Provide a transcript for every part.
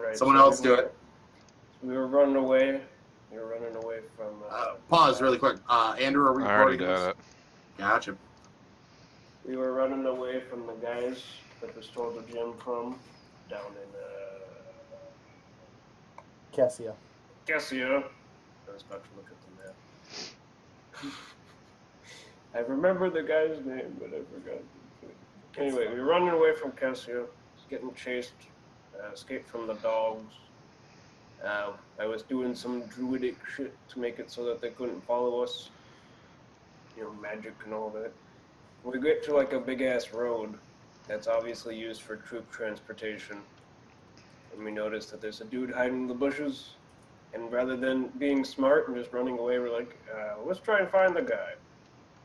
right. Someone else do it. We were running away. We were running away from... Pause really quick. Andrew, are we I already recording did this? it. Gotcha. We were running away from the guys that we stole the gem from down in... Cassia. Cassia. I was about to look at the map. I remember the guy's name, but I forgot. Anyway, we were running away from Cassia, getting chased, escaped from the dogs. I was doing some druidic shit to make it so that they couldn't follow us. You know, magic and all that. We get to like a big ass road that's obviously used for troop transportation. And we notice that there's a dude hiding in the bushes. And rather than being smart and just running away, we're like, let's try and find the guy.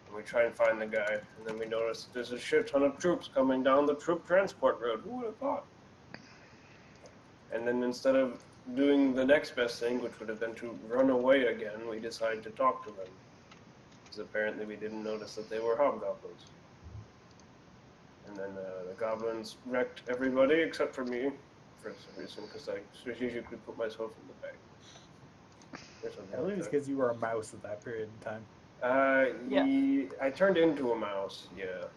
And we try and find the guy. And then we notice that there's a shit ton of troops coming down the troop transport road. Who would have thought? And then instead of doing the next best thing, which would have been to run away again, we decided to talk to them. Because apparently we didn't notice that they were hobgoblins. And then the goblins wrecked everybody except for me, for some reason, because I strategically put myself in the bag. I believe it's because you were a mouse at that period in time. I turned into a mouse, yeah.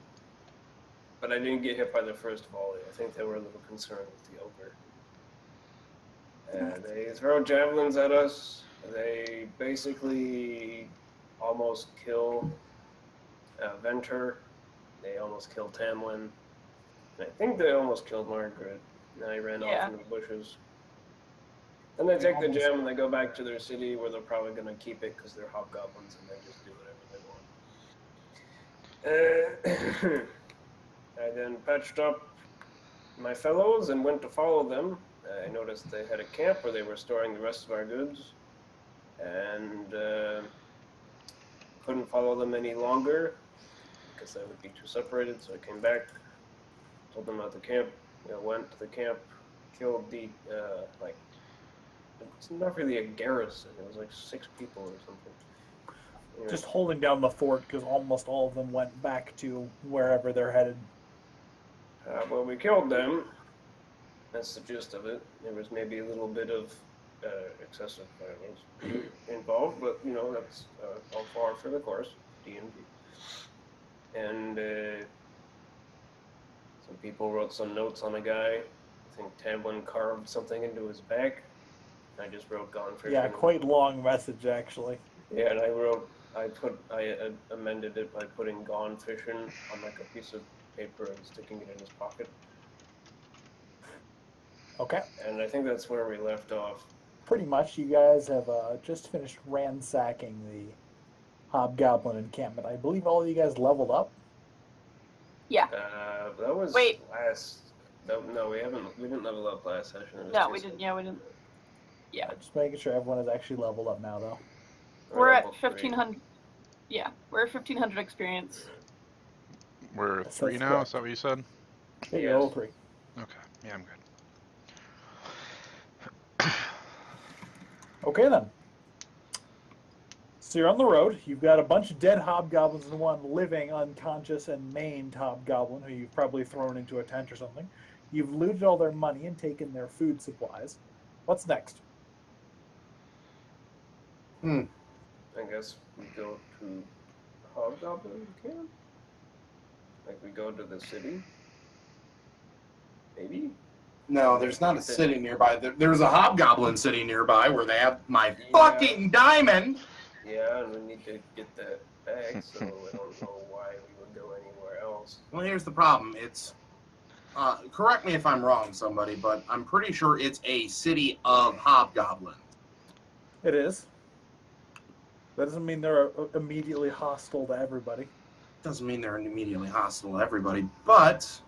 But I didn't get hit by the first volley. I think they were a little concerned with the ogre. They throw javelins at us. They basically almost kill Venter. They almost killed Tamlin. And I think they almost killed Margaret. And I ran off into the bushes. Then they take the gem and they go back to their city where they're probably going to keep it because they're hobgoblins and they just do whatever they want. I then patched up my fellows and went to follow them. I noticed they had a camp where they were storing the rest of our goods. And couldn't follow them any longer because that would be too separated, so I came back, told them about the camp, went to the camp, killed the, it's not really a garrison, it was like 6 people or something. Anyway. Just holding down the fort because almost all of them went back to wherever they're headed. Well, we killed them. That's the gist of it. There was maybe a little bit of excessive violence involved, but that's all par for the course. D&D. And some people wrote some notes on a guy. I think Tamlin carved something into his back. I just wrote "Gone Fishing." Yeah, quite long message actually. Yeah, and I amended it by putting "Gone Fishing" on like a piece of paper and sticking it in his pocket. Okay. And I think that's where we left off. Pretty much, you guys have just finished ransacking the hobgoblin encampment. I believe all of you guys leveled up. Yeah. That was last. No, we haven't. We didn't level up last session. No, we didn't. Yeah, we didn't. Yeah. Just making sure everyone is actually leveled up now, though. We're at 1,500. Yeah, we're at 1,500 experience. We're 3 now. Correct. Is that what you said? Yeah, you're all 3. Okay. Yeah, I'm good. Okay then. So you're on the road. You've got a bunch of dead hobgoblins and one living, unconscious, and maimed hobgoblin who you've probably thrown into a tent or something. You've looted all their money and taken their food supplies. What's next? I guess we go to Hobgoblin Camp? Like we go to the city? Maybe? No, there's not a city nearby. There's a hobgoblin city nearby where they have my fucking diamond. Yeah, and we need to get that back, so I don't know why we would go anywhere else. Well, here's the problem. It's, correct me if I'm wrong, somebody, but I'm pretty sure it's a city of hobgoblins. It is. That doesn't mean they're immediately hostile to everybody. Doesn't mean they're immediately hostile to everybody, but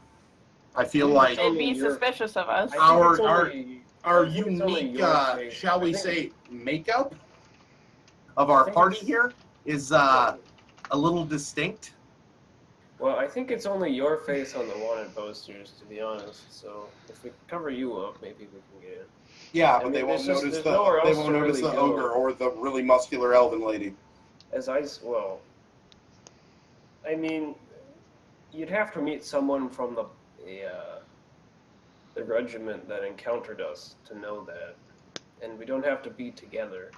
I feel like they'd be suspicious of us. Our unique, shall we say, makeup of our party here is a little distinct. Well, I think it's only your face on the wanted posters, to be honest. So if we cover you up, maybe we can get in. Yeah, but they won't notice the ogre or the really muscular elven lady. I mean, you'd have to meet someone from the regiment that encountered us to know that. And we don't have to be together.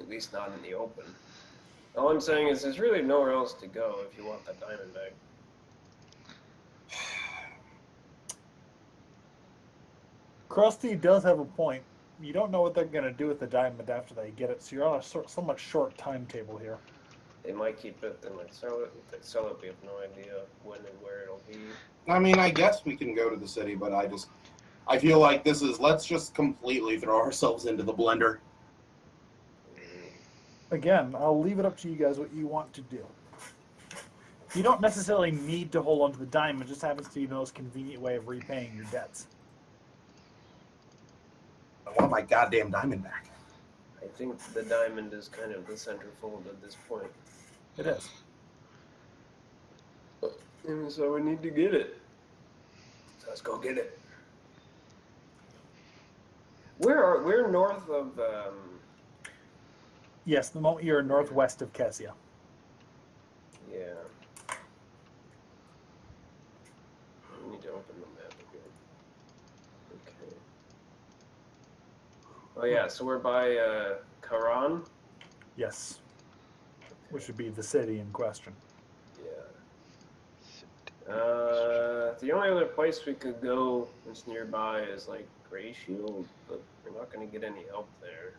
At least not in the open. All I'm saying is there's really nowhere else to go if you want that diamond back. Krusty does have a point. You don't know what they're going to do with the diamond after they get it, so you're on a somewhat short timetable here. They might keep it, they might sell it. If they sell it, we have no idea when and where it'll be. I mean, I guess we can go to the city, but I feel like this is, let's just completely throw ourselves into the blender. Again, I'll leave it up to you guys what you want to do. You don't necessarily need to hold on to the diamond, it just happens to be the most convenient way of repaying your debts. I want my goddamn diamond back. I think the diamond is kind of the centerfold at this point. It is. And so we need to get it. So let's go get it. We're north of Yes, the moment you're northwest of Kessia. yeah. We need to open the map again. Okay. Oh yeah, so we're by Karan. Yes. Which would be the city in question. Yeah. The only other place we could go that's nearby is like Grey Shield, but we're not going to get any help there.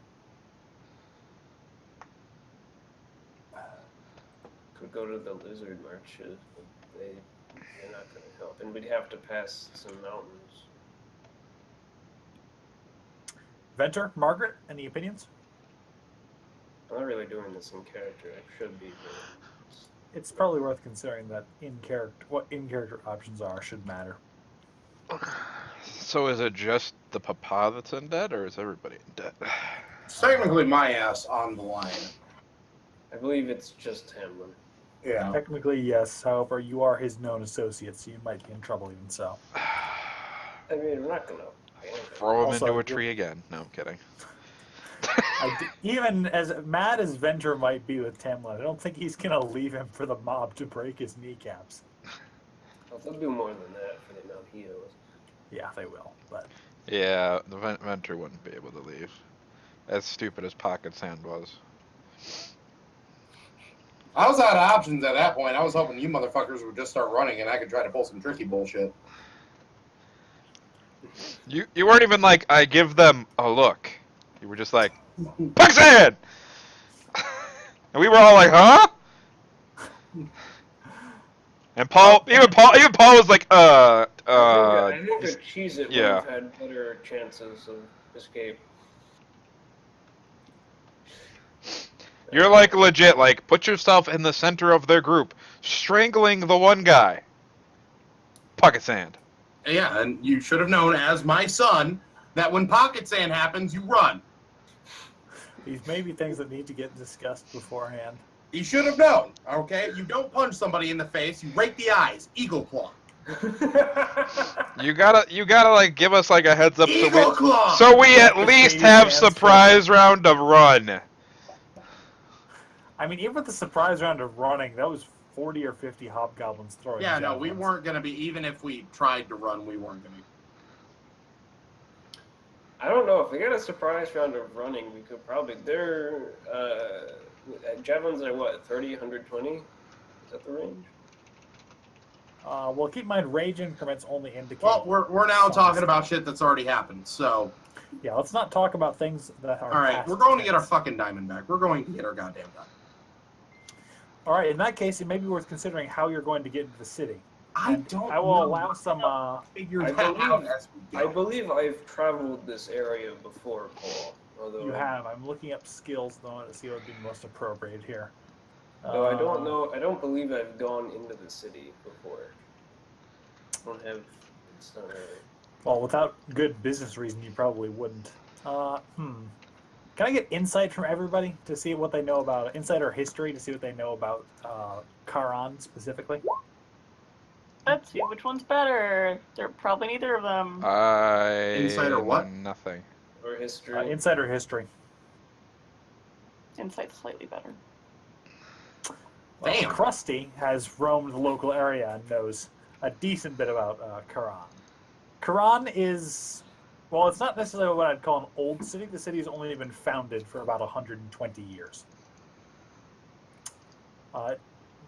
Could go to the Lizard Marches, but they're not going to help, and we'd have to pass some mountains. Venter, Margaret, any opinions? I'm not really doing this in character. I should be, but It's probably worth considering that what in-character options are should matter. So is it just the papa that's in debt, or is everybody in debt? It's technically my ass on the line. I believe it's just Hamlin. Yeah. Technically, yes. However, you are his known associate, so you might be in trouble even so. I mean, we're not going to. Throw him Also, into a tree again. No, I'm kidding. Even as mad as Venter might be with Tamlin, I don't think he's going to leave him for the mob to break his kneecaps. Well, they'll do more than that for the amount he owes. Yeah, they will. But Yeah, the Venture wouldn't be able to leave. As stupid as Pocket Sand was. I was out of options at that point. I was hoping you motherfuckers would just start running and I could try to pull some tricky bullshit. You weren't even like, I give them a look. You were just like, Pocket Sand! And we were all like, huh? And even Paul was like, I think a Cheez-It would yeah. have had better chances of escape. You're like legit, like, put yourself in the center of their group, strangling the one guy. Pocket Sand. Yeah, and you should have known as my son that when Pocket Sand happens, you run. these may be things that need to get discussed beforehand. You should have known, okay? You don't punch somebody in the face, you rake the eyes. Eagle Claw. You gotta like give us like a heads up Eagle Claw! so we at least have surprise round of run. I mean, even with the surprise round of running, that was 40 or 50 hobgoblins throwing Yeah, no, we javelins. weren't going to be, even if we tried to run, we weren't going to be. I don't know, if we got a surprise round of running, we could probably, javelins are what, 30, 120? Is that the range? Well, keep in mind, rage increments only indicate... Well, we're now talking about shit that's already happened, so... Yeah, let's not talk about things that are Alright, past we're going to get our tense. fucking diamond back. We're going to get our goddamn diamond. All right, in that case, it may be worth considering how you're going to get into the city. I And don't I will know. allow some... Figure I that out believe- as we I go. believe I've traveled this area before, Paul. Although, You have. I'm looking up skills, though, to see what would be most appropriate here. Though I don't know, I don't believe I've gone into the city before. I don't have, it's not really. Well, without good business reason, you probably wouldn't. Can I get insight from everybody to see what they know about insight or history to see what they know about Karan specifically? Let's see which one's better. They're probably neither of them. Insight or what? Nothing. Or history. Insight or history? Insight's slightly better. Well, Damn. Krusty has roamed the local area and knows a decent bit about Karan. Karan is, well, it's not necessarily what I'd call an old city. The city has only been founded for about 120 years.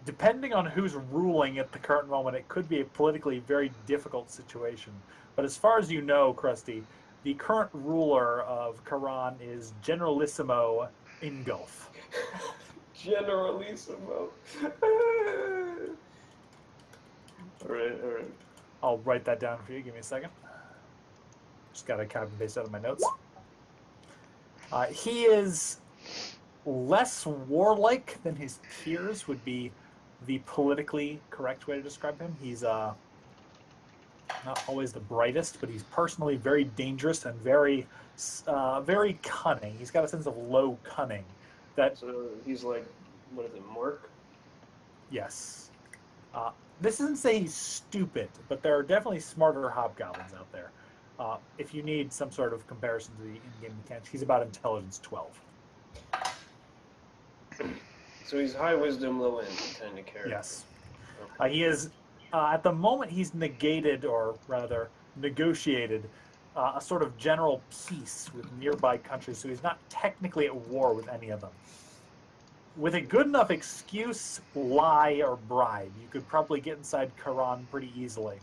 Depending on who's ruling at the current moment, it could be a politically very difficult situation. But as far as you know, Krusty, the current ruler of Karan is Generalissimo Ingulf. Generalissimo. All right. I'll write that down for you. Give me a second. Just got to copy and paste out of my notes. He is less warlike than his peers would be the politically correct way to describe him. He's not always the brightest, but he's personally very dangerous and very cunning. He's got a sense of low cunning. So he's like, what is it, Mork? Yes. This doesn't say he's stupid, but there are definitely smarter hobgoblins out there. If you need some sort of comparison to the in-game mechanics, he's about intelligence 12. So he's high wisdom, low end kind of character. Yes. Okay. He is, at the moment, he's negated, or rather negotiated, a sort of general peace with nearby countries, so he's not technically at war with any of them. With a good enough excuse, lie, or bribe, you could probably get inside Karan pretty easily.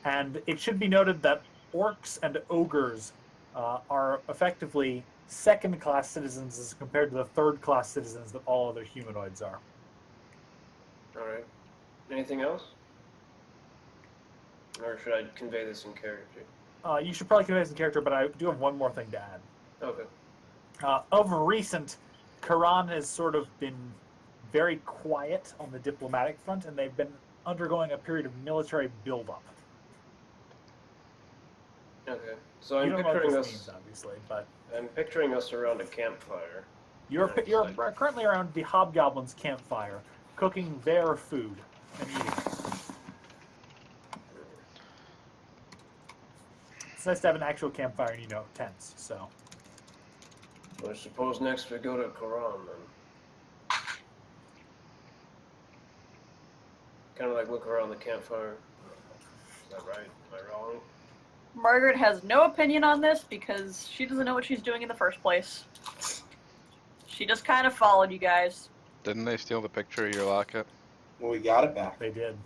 And it should be noted that orcs and ogres are effectively second-class citizens as compared to the third-class citizens that all other humanoids are. All right. Anything else? Or should I convey this in character? You should probably convey this in character, but I do have one more thing to add. Okay. Of recent, Karan has sort of been very quiet on the diplomatic front, and they've been undergoing a period of military buildup. Okay. So I'm You don't know what picturing this us. means, obviously, but I'm picturing us around a campfire. you're Nice. you're currently around the Hobgoblin's campfire, cooking their food and eating it. It's nice to have an actual campfire and, tents, so. I suppose next we go to Karan then. Kind of like look around the campfire. Is that right? Am I wrong? Margaret has no opinion on this because she doesn't know what she's doing in the first place. She just kind of followed you guys. Didn't they steal the picture of your locket? Well, we got it back. They did.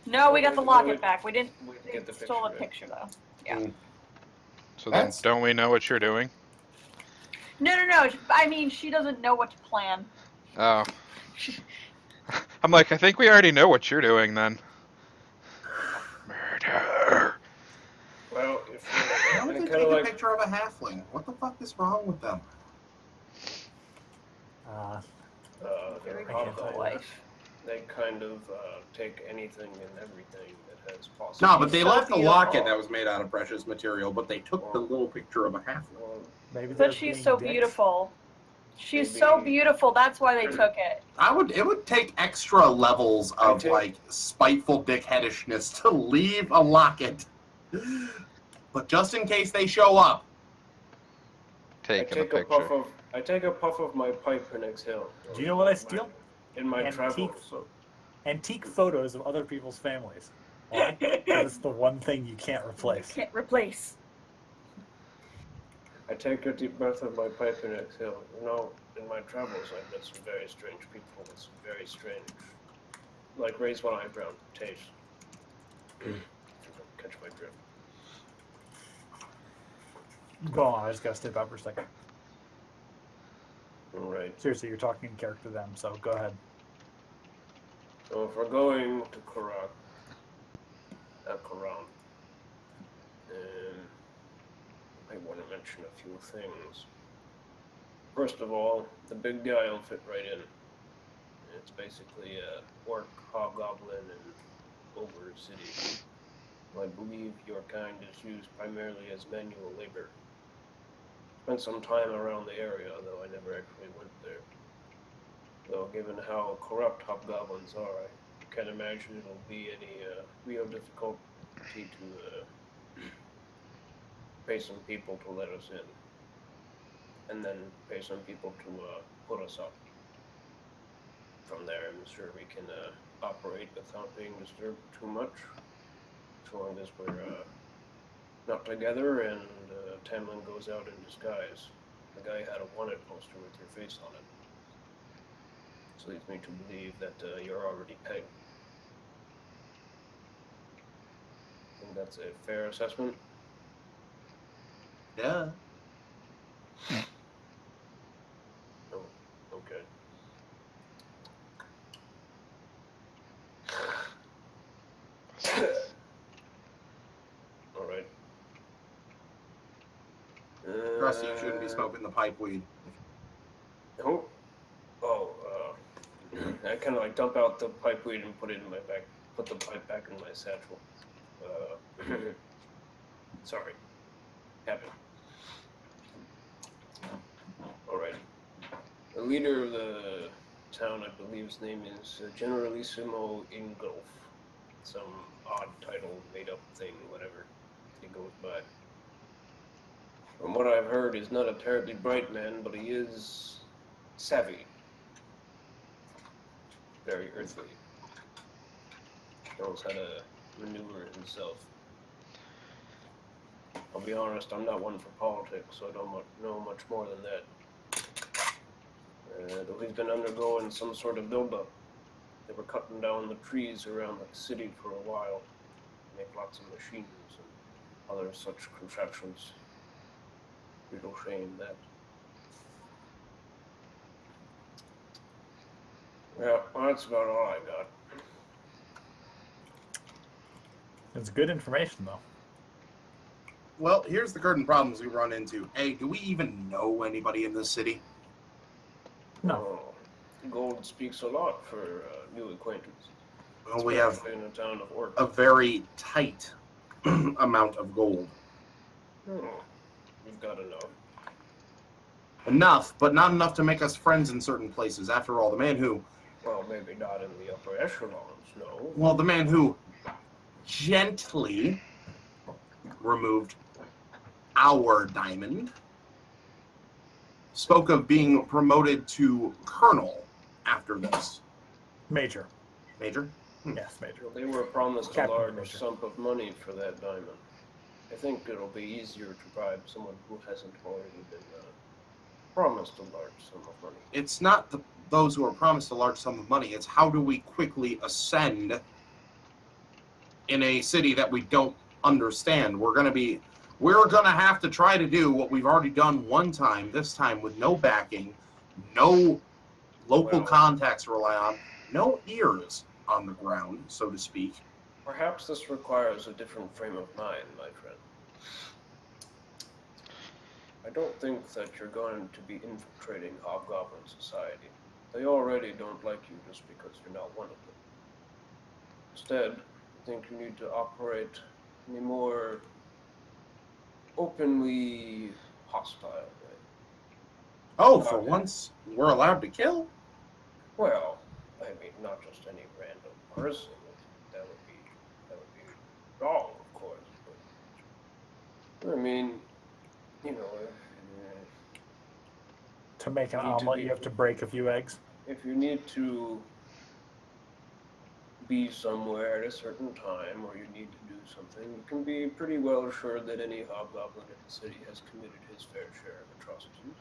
No, we got the We- locket back. We didn't. We We get the stole a right? picture though. Yeah. Mm. So then, That's- don't we know what you're doing? No. I mean, she doesn't know what to plan. Oh. I'm like, I think we already know what you're doing then. Murder. Well, if How would I'm they kind take of a like picture of a halfling? What the fuck is wrong with them? they're Very I can't difficult tell you life. they kind of take anything and everything that has possible. No, but they so left the beautiful. locket that was made out of precious material, but they took the little picture of a halfling. Well, Maybe they're But she's being so dicks. beautiful. She's so Maybe- beautiful. That's why they took it. It would take extra levels of I take- like spiteful dickheadishness to leave a locket. But just in case they show up, Taking a picture. I take a puff of my pipe and exhale. Do you know what I steal? In my Antique travels. Antique photos of other people's families. Why? 'Cause it's the one thing you can't replace. Can't replace. I take a deep breath of my pipe and exhale. In my travels, I've met some very strange people with some very strange, like raise one eyebrow taste. Catch my drift. Go on, I just gotta step out for a second. All right. Seriously, you're talking in character to them, so go ahead. So if we're going to Karan, I want to mention a few things. First of all, the big guy will fit right in. It's basically a orc, hobgoblin, and ogre city. I believe your kind is used primarily as manual labor. Spent some time around the area, though I never actually went there. Though, given how corrupt hobgoblins are, I can't imagine it'll be any real difficulty to pay some people to let us in. And then pay some people to put us up. From there, I'm sure we can operate without being disturbed too much, as long as we're not together, and Tamlin goes out in disguise. The guy had a wanted poster with your face on it. This leads me to believe that you're already pegged. Think that's a fair assessment? Yeah. Oh, okay. All right. Rusty, you shouldn't be smoking the pipe weed. Oh, I kind of like dump out the pipe weed and put it in my back. Put the pipe back in my satchel. Sorry. Happened. All right. The leader of the town, I believe his name is Generalissimo Ingolf. Some odd title, made-up thing, whatever he goes by. From what I've heard, he's not a terribly bright man, but he is savvy. Very earthly. Knows how to maneuver himself. I'll be honest, I'm not one for politics, so I don't know much more than that. Though he's been undergoing some sort of build-up. They were cutting down the trees around the city for a while. Make lots of machines and other such contraptions. Real shame that. Yeah, well, that's about all I got. It's good information, though. Well, here's the current problems we run into. A, do we even know anybody in this city? No. Oh, gold speaks a lot for new acquaintances. Well, we have Especially in a town of Orc. a very tight amount of gold. Oh, you've got enough. Enough, but not enough to make us friends in certain places. After all, the man who... Well, maybe not in the upper echelons, no. Well, the man who gently removed our diamond spoke of being promoted to colonel after this. Major. Major? Yes, Major. They were promised Captain a large Major. sum of money for that diamond. I think it'll be easier to bribe someone who hasn't already been promised a large sum of money. It's not those who are promised a large sum of money. It's how do we quickly ascend in a city that we don't understand. We're going to have to try to do what we've already done one time, this time with no backing, no local contacts to rely on, no ears on the ground, so to speak. Perhaps this requires a different frame of mind, my friend. I don't think that you're going to be infiltrating Hobgoblin society. They already don't like you just because you're not one of them. Instead, I think you need to operate in a more openly hostile way. Oh, for once, we're allowed to kill? Well, I mean, not just any random person. That would be wrong, of course. But, I mean, you know, To make an Need to omelet, be- you have to break a few eggs. if you need to be somewhere at a certain time, or you need to do something, you can be pretty well assured that any hobgoblin in the city has committed his fair share of atrocities.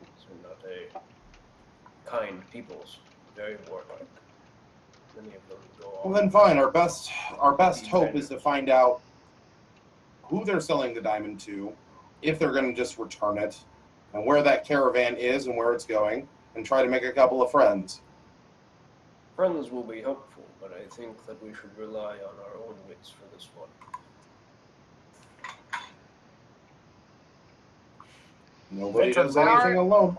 They're not a kind peoples, very warlike. Many of them go off. Well, then fine. Our best hope is to find out who they're selling the diamond to, if they're going to just return it, and where that caravan is and where it's going, and try to make a couple of friends. Friends will be helpful, but I think that we should rely on our own wits for this one. Nobody Venture does anything alone.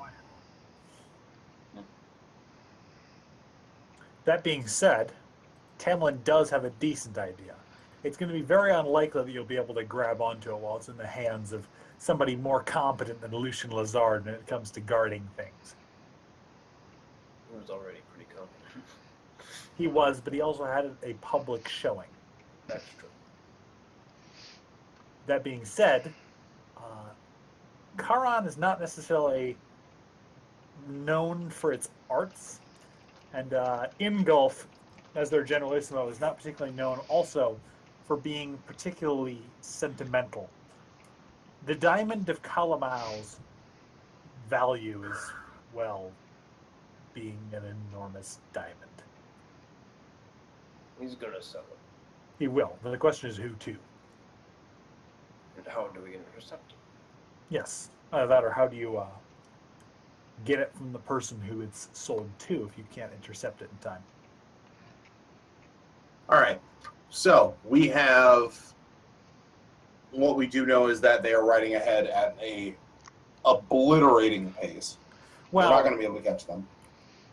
That being said, Tamlin does have a decent idea. It's going to be very unlikely that you'll be able to grab onto it while it's in the hands of somebody more competent than Lucian Lazard when it comes to guarding things. He was already pretty competent. He was, but he also had a public showing. That's true. That being said, Charon is not necessarily known for its arts, and Ingolf, as their generalissimo, is not particularly known also for being particularly sentimental. The diamond of Calamal's value is, well, being an enormous diamond. He's gonna sell it. He will. But the question is who to. And how do we intercept it? Yes. Either that or how do you get it from the person who it's sold to if you can't intercept it in time? All right. So we have. What we do know is that they are riding ahead at a obliterating pace. We're not Well, going to be able to catch them.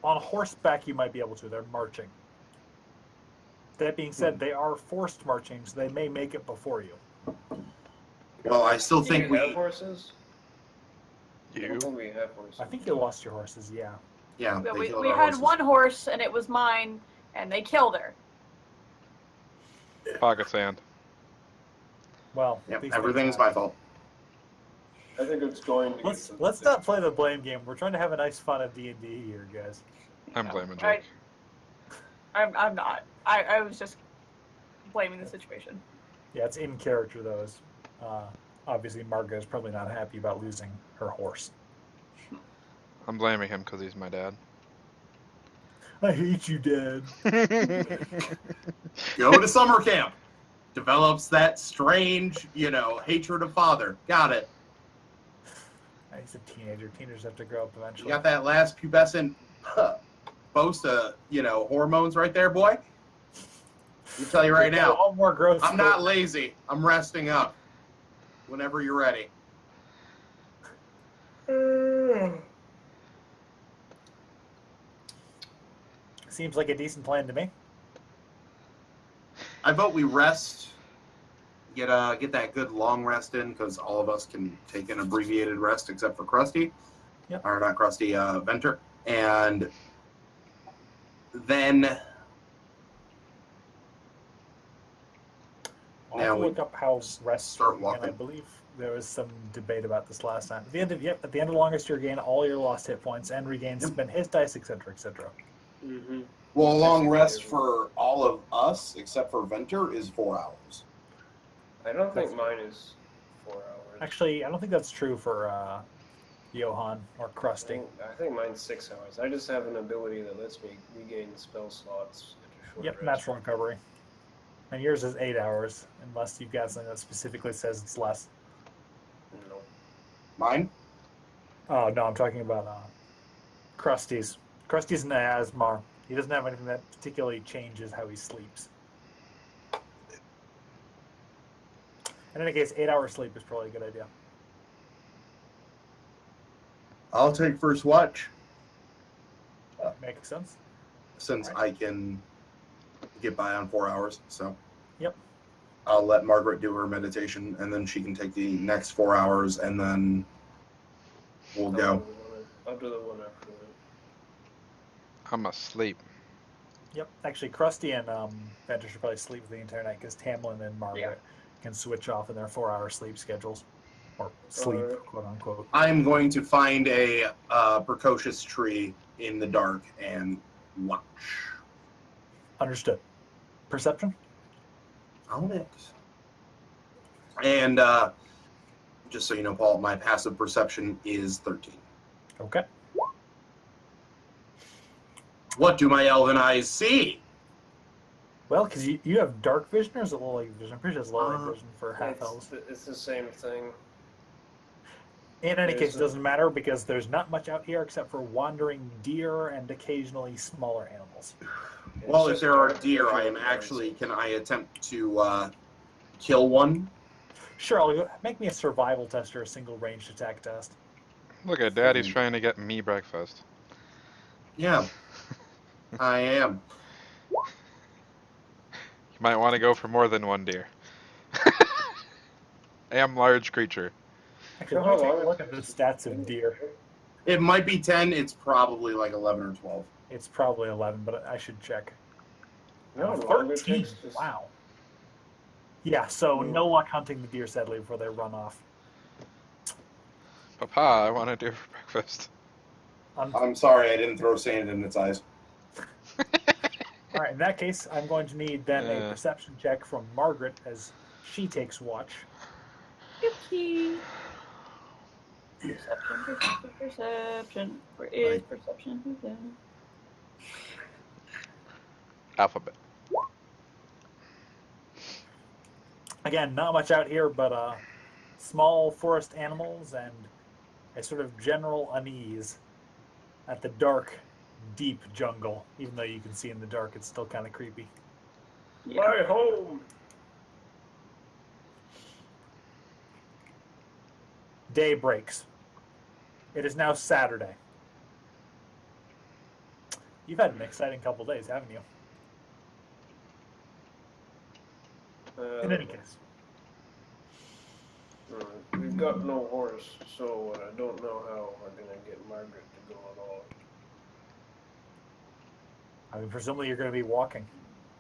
on horseback you might be able to. They're marching. That being said, they are forced marching, so they may make it before you. Well, I still Do think you have we. horses? I You? don't think we have horses. I think you lost your horses, yeah. Yeah, But they we killed we our had horses. one horse, and it was mine, and they killed her. Pocket sand. Well, Yep, these everything's things my happen. fault. I think it's going to. Let's not play the blame game. We're trying to have a nice fun of D&D here, guys. I'm blaming I- Jake. I'm not. I was just blaming the situation. Yeah, it's in character though. As, obviously, Margo is probably not happy about losing her horse. I'm blaming him because he's my dad. I hate you, Dad. Go to summer camp. Develops that strange, hatred of father. Got it. He's a teenager. Teenagers have to grow up You eventually. got that last pubescent boast of, hormones right there, boy? I'll tell you right now. All more growth. I'm not lazy. I'm resting up. Whenever you're ready. Seems like a decent plan to me. I vote we rest. Get that good long rest in because all of us can take an abbreviated rest except for Krusty. Yep. Or not Krusty, Venter. And then I'll Now have to we look up how rest start work, and I walking. believe there was some debate about this last time. At the end of longest, you regain all your lost hit points and regain Yep. spend hit dice, etc., etc. Mm-hmm. well, a long Actually, rest they- for all of us except for Venter is 4 hours. I don't think mine is 4 hours. Actually, I don't think that's true for Johan or Krusty. I think mine's 6 hours. I just have an ability that lets me regain spell slots at a short Yep, rest. natural recovery. And yours is 8 hours, unless you've got something that specifically says it's less. No. Mine? Oh no, I'm talking about Krusty's. Krusty's an Asmar. He doesn't have anything that particularly changes how he sleeps. In any case, 8 hours sleep is probably a good idea. I'll take first watch Makes sense. since I can get by on 4 hours. So Yep. I'll let Margaret do her meditation and then she can take the next 4 hours and then we'll go. I'll do the one after that. I'm asleep. Yep. Actually, Krusty and Venter should probably sleep the entire night because Tamlin and Margaret can switch off in their 4-hour sleep schedules. Or sleep, Alright. quote unquote. I'm going to find a precocious tree in the dark and watch. Understood. Perception? Own it. And just so you know, Paul, my passive perception is 13. Okay. What do my elven eyes see? Well, because you have dark vision or is it low light vision? I'm pretty sure it's low light vision for half It's, elves. it's the same thing. In any There's case, it a- doesn't matter because there's not much out here except for wandering deer and occasionally smaller animals. Well, It's if just there are dark deer, I vision am and actually. Can I attempt to kill one? Sure, I'll make me a survival test or a single ranged attack test. Look at Daddy's trying to get me breakfast. Yeah, I am. You might want to go for more than one deer. Am large creature. Actually, So let me how take long a look is at the this? stats of deer. It might be 10. It's probably like 11 or 12. It's probably 11, but I should check. No, longer 13. takes this- Wow. Yeah, so no luck hunting the deer, sadly, before they run off. Papa, I want a deer for breakfast. I'm sorry, I didn't throw sand in its eyes. All right, in that case, I'm going to need then a Yeah. perception check from Margaret as she takes watch. Yuki. Perception, perception, perception. Where is Right. perception? Alphabet. Again, not much out here, but small forest animals and a sort of general unease at the dark, deep jungle. Even though you can see in the dark, it's still kind of creepy. Yeah. My home. Day breaks. It is now Saturday. You've had an exciting couple days, haven't you? In any case. We've got no horse, so I don't know how we're gonna get Margaret to go at all. I mean, presumably you're going to be walking.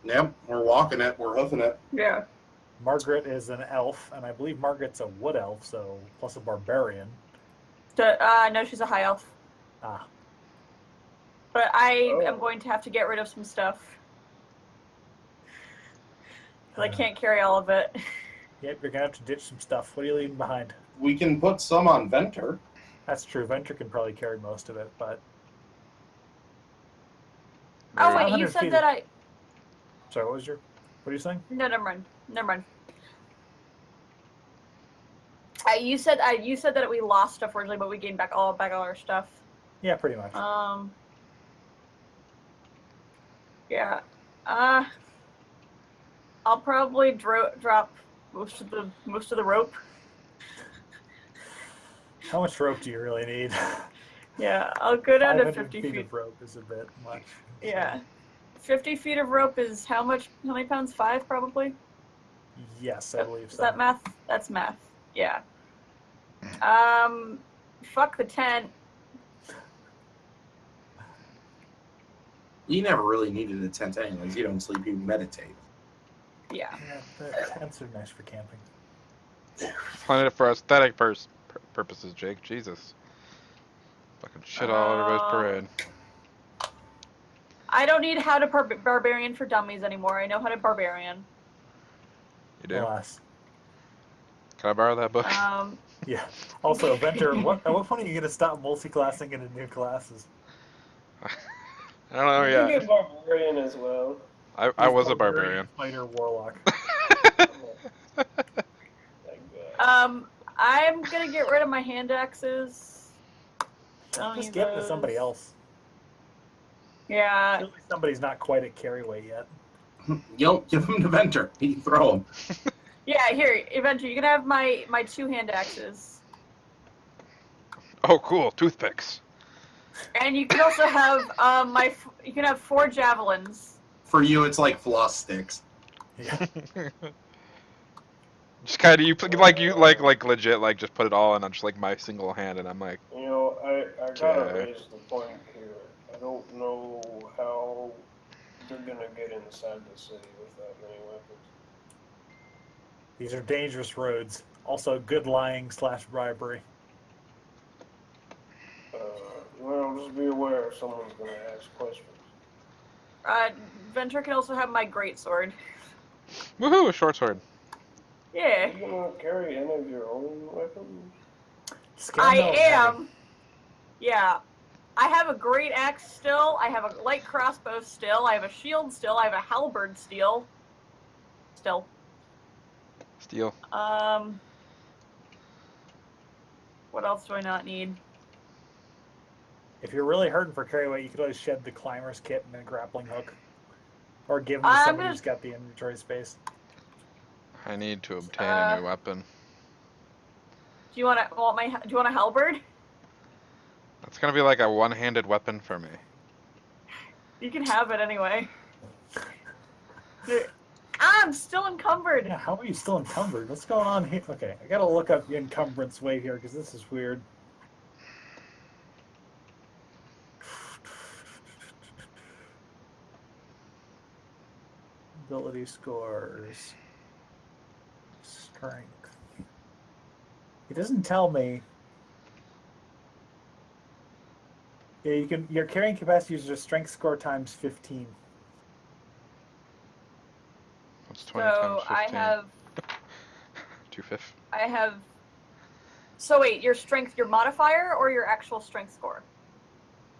Yep, we're walking it. We're hoofing it. Yeah. Margaret is an elf, and I believe Margaret's a wood elf, so plus a barbarian. No, she's a high elf. Ah, But I Oh. am going to have to get rid of some stuff. Because I can't carry all of it. yep, you're going to have to ditch some stuff. What are you leaving behind? We can put some on Venter. That's true. Venture can probably carry most of it, but... Oh, wait, 500 you said feet that I... Sorry, what are you saying? No, never mind. Never mind. You said that we lost stuff originally, but we gained back all our stuff. Yeah, pretty much. Yeah. I'll probably drop most of the rope. How much rope do you really need? Yeah, I'll go down to 500 50 feet feet. of rope is a bit much. Yeah. 50 feet of rope is how many pounds? 5, probably? Yes, I believe Is so. that math? That's math. Yeah. Fuck the tent. You never really needed a tent anyways. You don't sleep, you meditate. Yeah. Yeah, the tents are nice for camping. Planted it for aesthetic purposes, Jake. Jesus. Fucking shit all over everybody's parade. I don't need how to barbarian for dummies anymore. I know how to barbarian. You do? Alas. Can I borrow that book? Yeah. Also, Venter, at what point are you going to stop multi-classing into new classes? I don't know You can yet. be barbarian as well. I was a barbarian. Fighter, warlock. Like that. I'm gonna get rid of my hand axes. Don't Just need give them to those. somebody else. Yeah. Surely somebody's not quite at carry weight yet. You don't give them to Venter. You throw them. Yeah, here, eventually, you can have my 2 hand axes. Oh, cool. Toothpicks. And you can also have, you can have 4 javelins. For you, it's like floss sticks. Yeah. Just kind of you legit like just put it all in on just like my single hand, and I'm like, You know, I gotta Okay. raise the point here. I don't know how they're gonna get inside the city with that many weapons. These are dangerous roads. Also, good lying / bribery. Well, just be aware someone's gonna ask questions. Venture can also have my greatsword. woohoo, short sword. Are Yeah. you gonna carry any of your own weapons? Scandal I heavy. am. Yeah. I have a great axe still. I have a light crossbow still. I have a shield still. I have a halberd still. Still. Steel. What else do I not need? If you're really hurting for carry weight, you could always shed the climber's kit and a grappling hook. Or give them to I'm somebody gonna- who's got the inventory space. I need to obtain a new weapon. Do you want a halberd? That's gonna be like a one-handed weapon for me. You can have it anyway. I'm still encumbered. Yeah, how are you still encumbered? What's going on here? Okay, I gotta look up the encumbrance weight here because this is weird. Ability scores. Strength. It doesn't tell me. Yeah, your carrying capacity is your strength score times 15. It's 20 So times 15. I have 250. So wait, your strength, your modifier, or your actual strength score?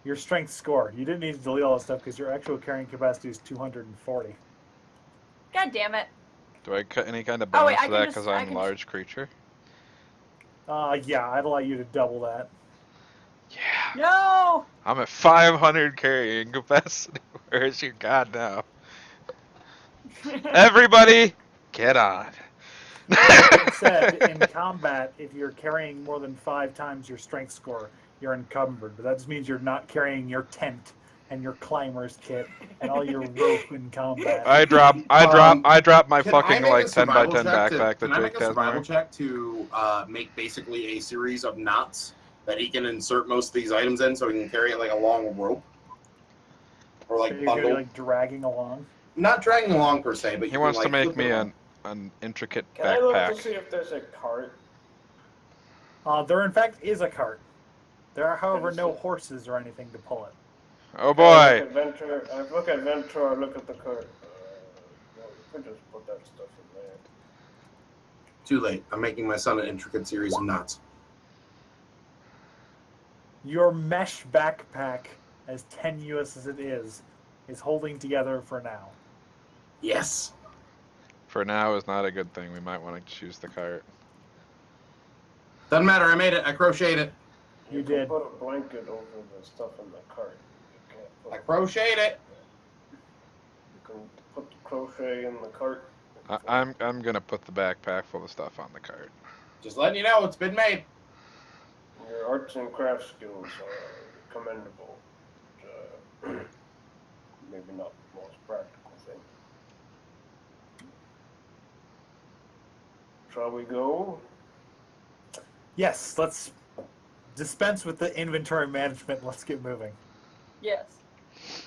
Your strength score. You didn't need to delete all that stuff because your actual carrying capacity is 240. God damn it. Do I cut any kind of Oh, wait, bonus I to can that just- because I I'm can large creature? Yeah, I'd allow you to double that. Yeah. No! I'm at 500 carrying capacity. Where is your god now? Everybody, get on. That being said, in combat, if you're carrying more than 5 times your strength score, you're encumbered. But that just means you're not carrying your tent and your climber's kit and all your rope in combat. I drop my Can fucking I make a like 10 by survival 10 check to- backpack that Can I make Jake a has survival more. check to make basically a series of knots that he can insert most of these items in, so he can carry it like a long rope, or So like you're gonna be bundle? like dragging along. Not dragging along per se, but He you wants can, to like, make flip me it around. an intricate Can I look to backpack. see if there's a cart? There, in fact, is a cart. There are, however, Is no it? horses or anything to pull it. Oh I boy. look at Ventura, look at the cart. Well, you could just put that stuff in there. Too late. I'm making my son an intricate series of knots. Your mesh backpack, as tenuous as it is holding together for now. Yes. For now is not a good thing. We might want to choose the cart. Doesn't matter. I made it. I crocheted it. You can did. put a blanket over the stuff in the cart. You can't put I crocheted it. You can put the crochet in the cart. I'm gonna put the backpack full of stuff on the cart. Just letting you know, it's been made. Your arts and crafts skills are commendable. But, maybe not the most practical thing. Shall we go? Yes, let's dispense with the inventory management. Let's get moving. Yes.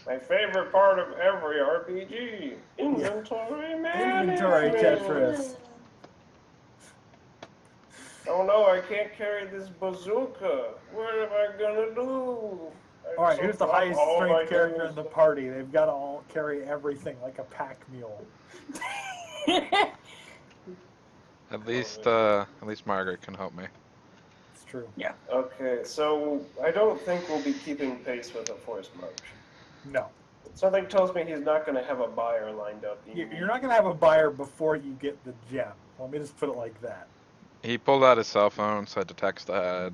My favorite part of every RPG, inventory management. Inventory Tetris. Oh no, I can't carry this bazooka. What am I gonna do? All right, who's the highest All my strength character things- in the party? They've got to all carry everything like a pack mule. At least Margaret can help me. It's true. Okay, so I don't think we'll be keeping pace with a forced march. No, Something tells me he's not going to have a buyer lined up. you're not going to have a buyer before you get the gem. Let me just put it like that. He pulled out his cell phone, said to text ahead.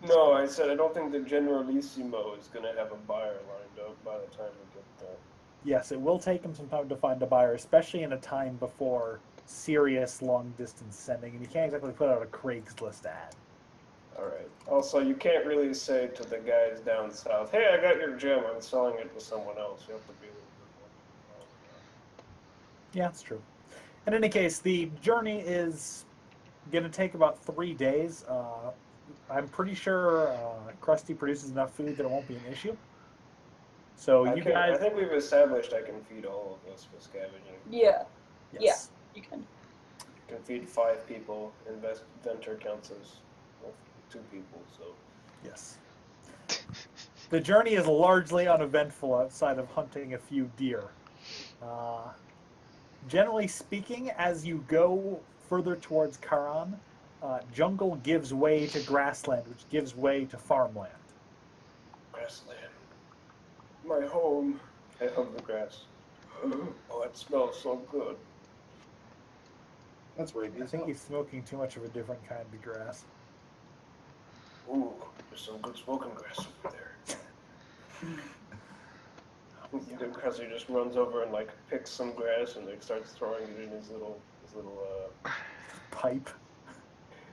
No, I said I don't think the Generalissimo is going to have a buyer lined up by the time we get there. Yes, it will take him some time to find a buyer, especially in a time before serious long-distance sending, and you can't exactly put out a Craigslist ad. Alright. Also, you can't really say to the guys down south, hey, I got your gem, I'm selling it to someone else. You have to be a little bit more. Yeah, it's true. In any case, the journey is going to take about 3 days. I'm pretty sure Krusty produces enough food that it won't be an issue. So I you can- guys... I think we've established I can feed all of us with scavenging. Yeah, Yes. you can. I can feed 5 people. Inventor counts as 2 people, so. Yes. The journey is largely uneventful outside of hunting a few deer. Generally speaking, as you go further towards Karan, jungle gives way to grassland, which gives way to farmland. Grassland. My home. I hug the grass. Oh, it smells so good. That's rabies. I think he's smoking too much of a different kind of grass. Ooh, there's some good smoking grass over there. The Krusty just runs over and like picks some grass and like starts throwing it in his little Pipe.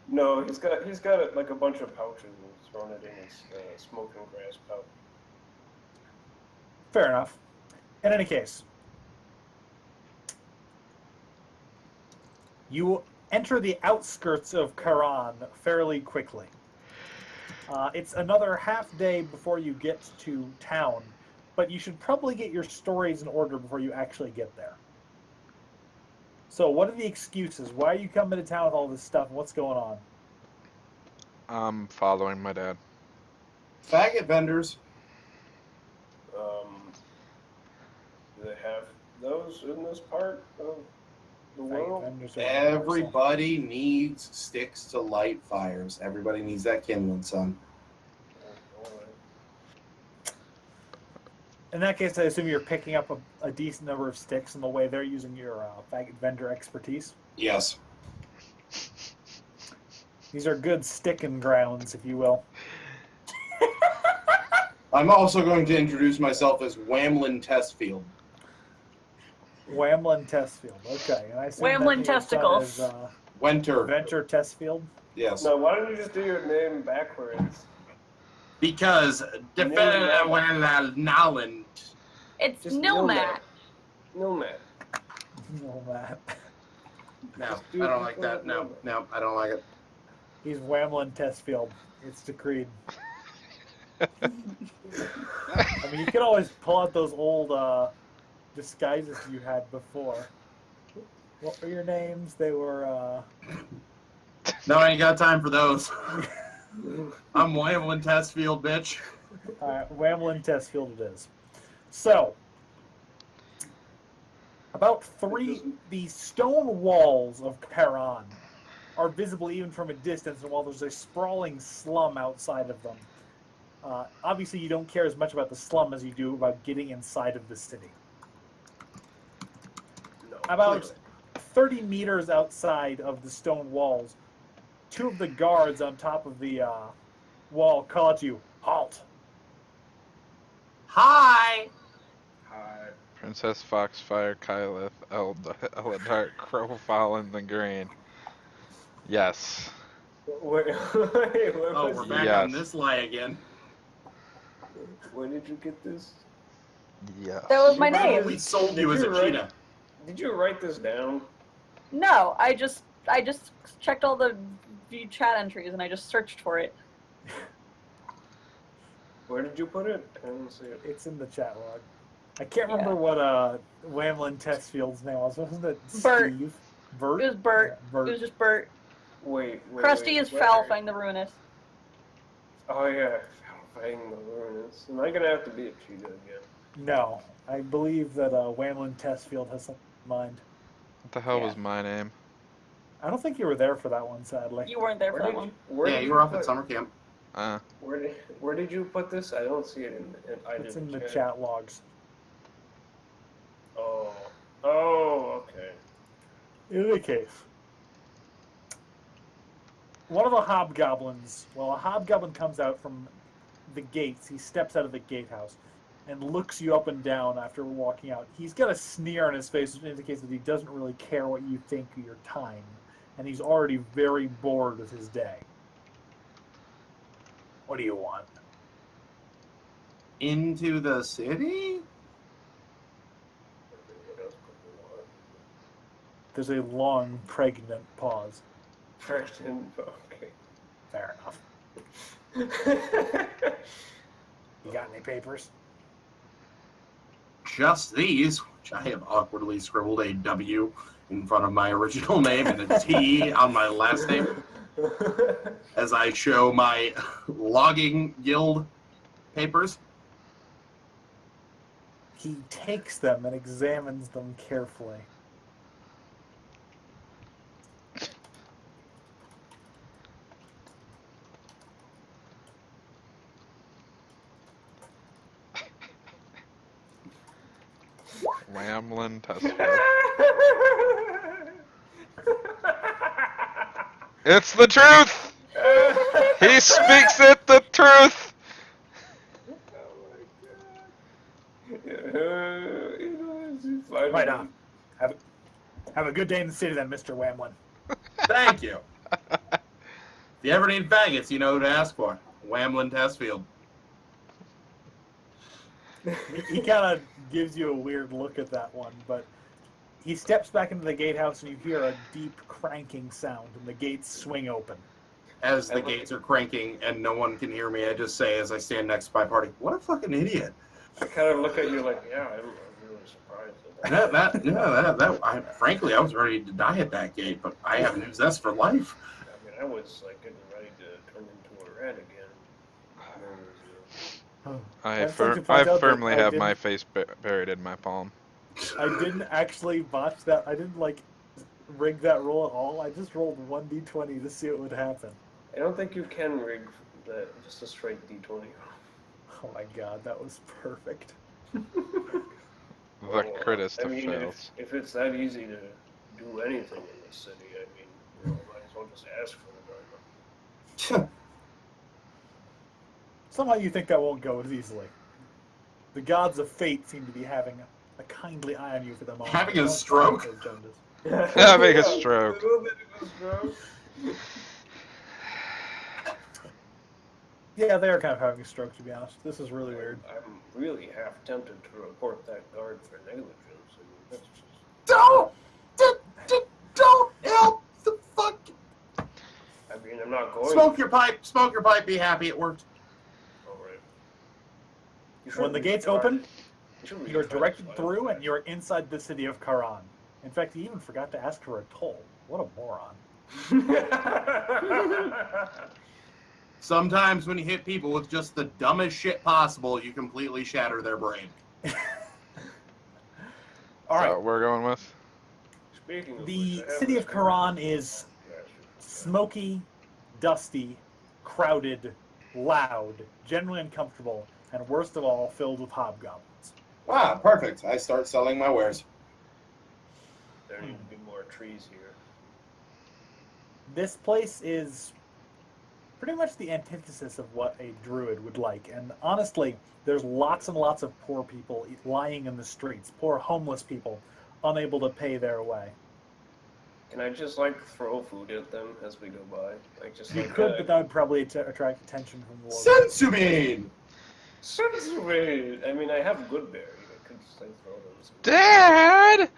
No, he's got it like a bunch of pouches and he's throwing it in his smoking grass pouch. Fair enough. In any case, you enter the outskirts of Karan fairly quickly. It's another half day before you get to town, but you should probably get your stories in order before you actually get there. So what are the excuses? Why are you coming to town with all this stuff? What's going on? I'm following my dad. Faggot vendors. Do they have those in this part of The Faggot world. vendors are Everybody needs sticks to light fires. Everybody needs that kindling, son. In that case, I assume you're picking up a decent number of sticks in the way they're using your faggot vendor expertise. Yes. These are good sticking grounds, if you will. I'm also going to introduce myself as Whamlin Testfield. Whamlin Testfield. Okay, and I assume Whamlin that your son testicles. is Winter. Venture Testfield. Yes. No, why don't you just do your name backwards? Because Naland. It's Just Nilmat. Nilmat. No, Matt. No, I don't like that. No, I don't like it. He's Whamlin Testfield. It's decreed. I mean, you can always pull out those old disguises you had before. What were your names? They were. No, I ain't got time for those. I'm Whamlin Testfield, bitch. Whamlin Testfield it is. So, the stone walls of Paran are visible even from a distance, and while there's a sprawling slum outside of them, obviously you don't care as much about the slum as you do about getting inside of the city. No. About 30 meters outside of the stone walls, two of the guards on top of the wall call out to you, "Halt!" Hi. Hi. Princess Foxfire, Kyleth, Eldar, Crowfall in the Green. Yes. Wait, where Oh, was we're you? back Yes. on this lie again. Where did you get this? Yes. That was my Did you write name. We sold Did you as a you write- cheetah. Did you write this down? No, I just checked all the view chat entries and I just searched for it. Where did you put it? I didn't see it. It's in the chat log. I can't Yeah. remember what Whamlin Testfield's name was. Wasn't it Bert. Steve? Bert? It was Bert. Yeah, Bert. It was just Bert. Wait. Krusty is where? Falfang the Ruinous. Oh yeah, Falfang the Ruinous. Am I gonna have to be a cheetah again? No, I believe that Whamlin Testfield has something in mind. What the hell Yeah. was my name? I don't think you were there for that one, sadly. You weren't there for that one. Yeah, you were off at summer camp. Where did you put this? I don't see it in It's in the chat logs. Oh, okay. In any case, one of the hobgoblins, well, a hobgoblin comes out from the gates. He steps out of the gatehouse and looks you up and down after walking out. He's got a sneer on his face, which indicates that he doesn't really care what you think of your time, and he's already very bored with his day. What do you want? Into the city? What else could we want? There's a long, pregnant pause. Pregnant. Okay. Fair enough. You got any papers? Just these, which I have awkwardly scribbled a W in front of my original name and a T on my last name, as I show my logging guild papers. He takes them and examines them carefully. Whamlin Testfield. It's the truth! He speaks it the truth! Right on. Have a good day in the city then, Mr. Whamlin. Thank you. If you ever need faggots, you know who to ask for. Whamlin Testfield. He kind of gives you a weird look at that one, but he steps back into the gatehouse and you hear a deep cranking sound and the gates swing open. As the gates are cranking and no one can hear me, I just say as I stand next to my party, what a fucking idiot. I kind of look at you like, yeah, I'm really surprised at that. Frankly, I was ready to die at that gate, but I have new zest for life. I mean, I was like getting ready to turn into a rat again. And then it was, I I'd like to point out that firmly I have didn't- my face buried in my palm. I didn't actually botch that. I didn't rig that roll at all? I just rolled 1d20 to see what would happen. I don't think you can rig that, just a straight D20. Oh my god, that was perfect. The Well, crittest I of mean, fails. if it's that easy to do anything in this city, I mean, might as well just ask for the driver. Somehow you think that won't go as easily. The gods of fate seem to be having a kindly eye on you for the moment. Having a Don't stroke? find those agendas. Having a stroke. A little bit of a stroke. Yeah, they are kind of having a stroke, to be honest. This is really weird. I'm really half tempted to report that guard for negligence. I mean, that's just... Don't help the fuck. I mean, I'm not going Smoke your pipe, be happy it worked. All right. You When the should gates retry- open, you should you're retry directed this through line. and you're inside the city of Karan. In fact, he even forgot to ask for a toll. What a moron. Sometimes when you hit people with just the dumbest shit possible, you completely shatter their brain. All right. We're going with. Speaking of The which, I have city this of Karan is Yeah, sure. smoky, dusty, crowded, loud, generally uncomfortable, and worst of all, filled with hobgoblins. Ah, perfect. I start selling my wares. There need to be more trees here. This place is pretty much the antithesis of what a druid would like. And honestly, there's lots and lots of poor people lying in the streets, poor homeless people, unable to pay their way. Can I just like throw food at them as we go by? Like just You like could, but that would probably attract attention from the locals. Sensubin! Sensory! I mean, I have good berry. I could just like throw them. Dad!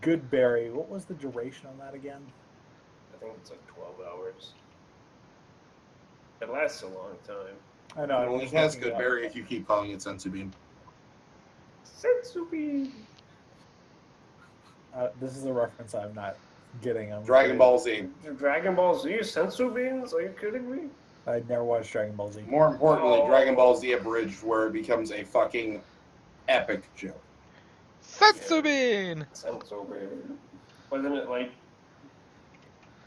Goodberry. What was the duration on that again? I think it's like 12 hours. It lasts a long time. I know. It I'm only just has looking it good up. berry if you keep calling it Sensubin. Sensory! This is a reference I'm not getting. Dragon Ball Z. Dragon Ball Z? Sensu beans? Are you kidding me? I never watched Dragon Ball Z. More importantly, Oh. Dragon Ball Z abridged, where it becomes a fucking epic joke. Setsubin! Sensory.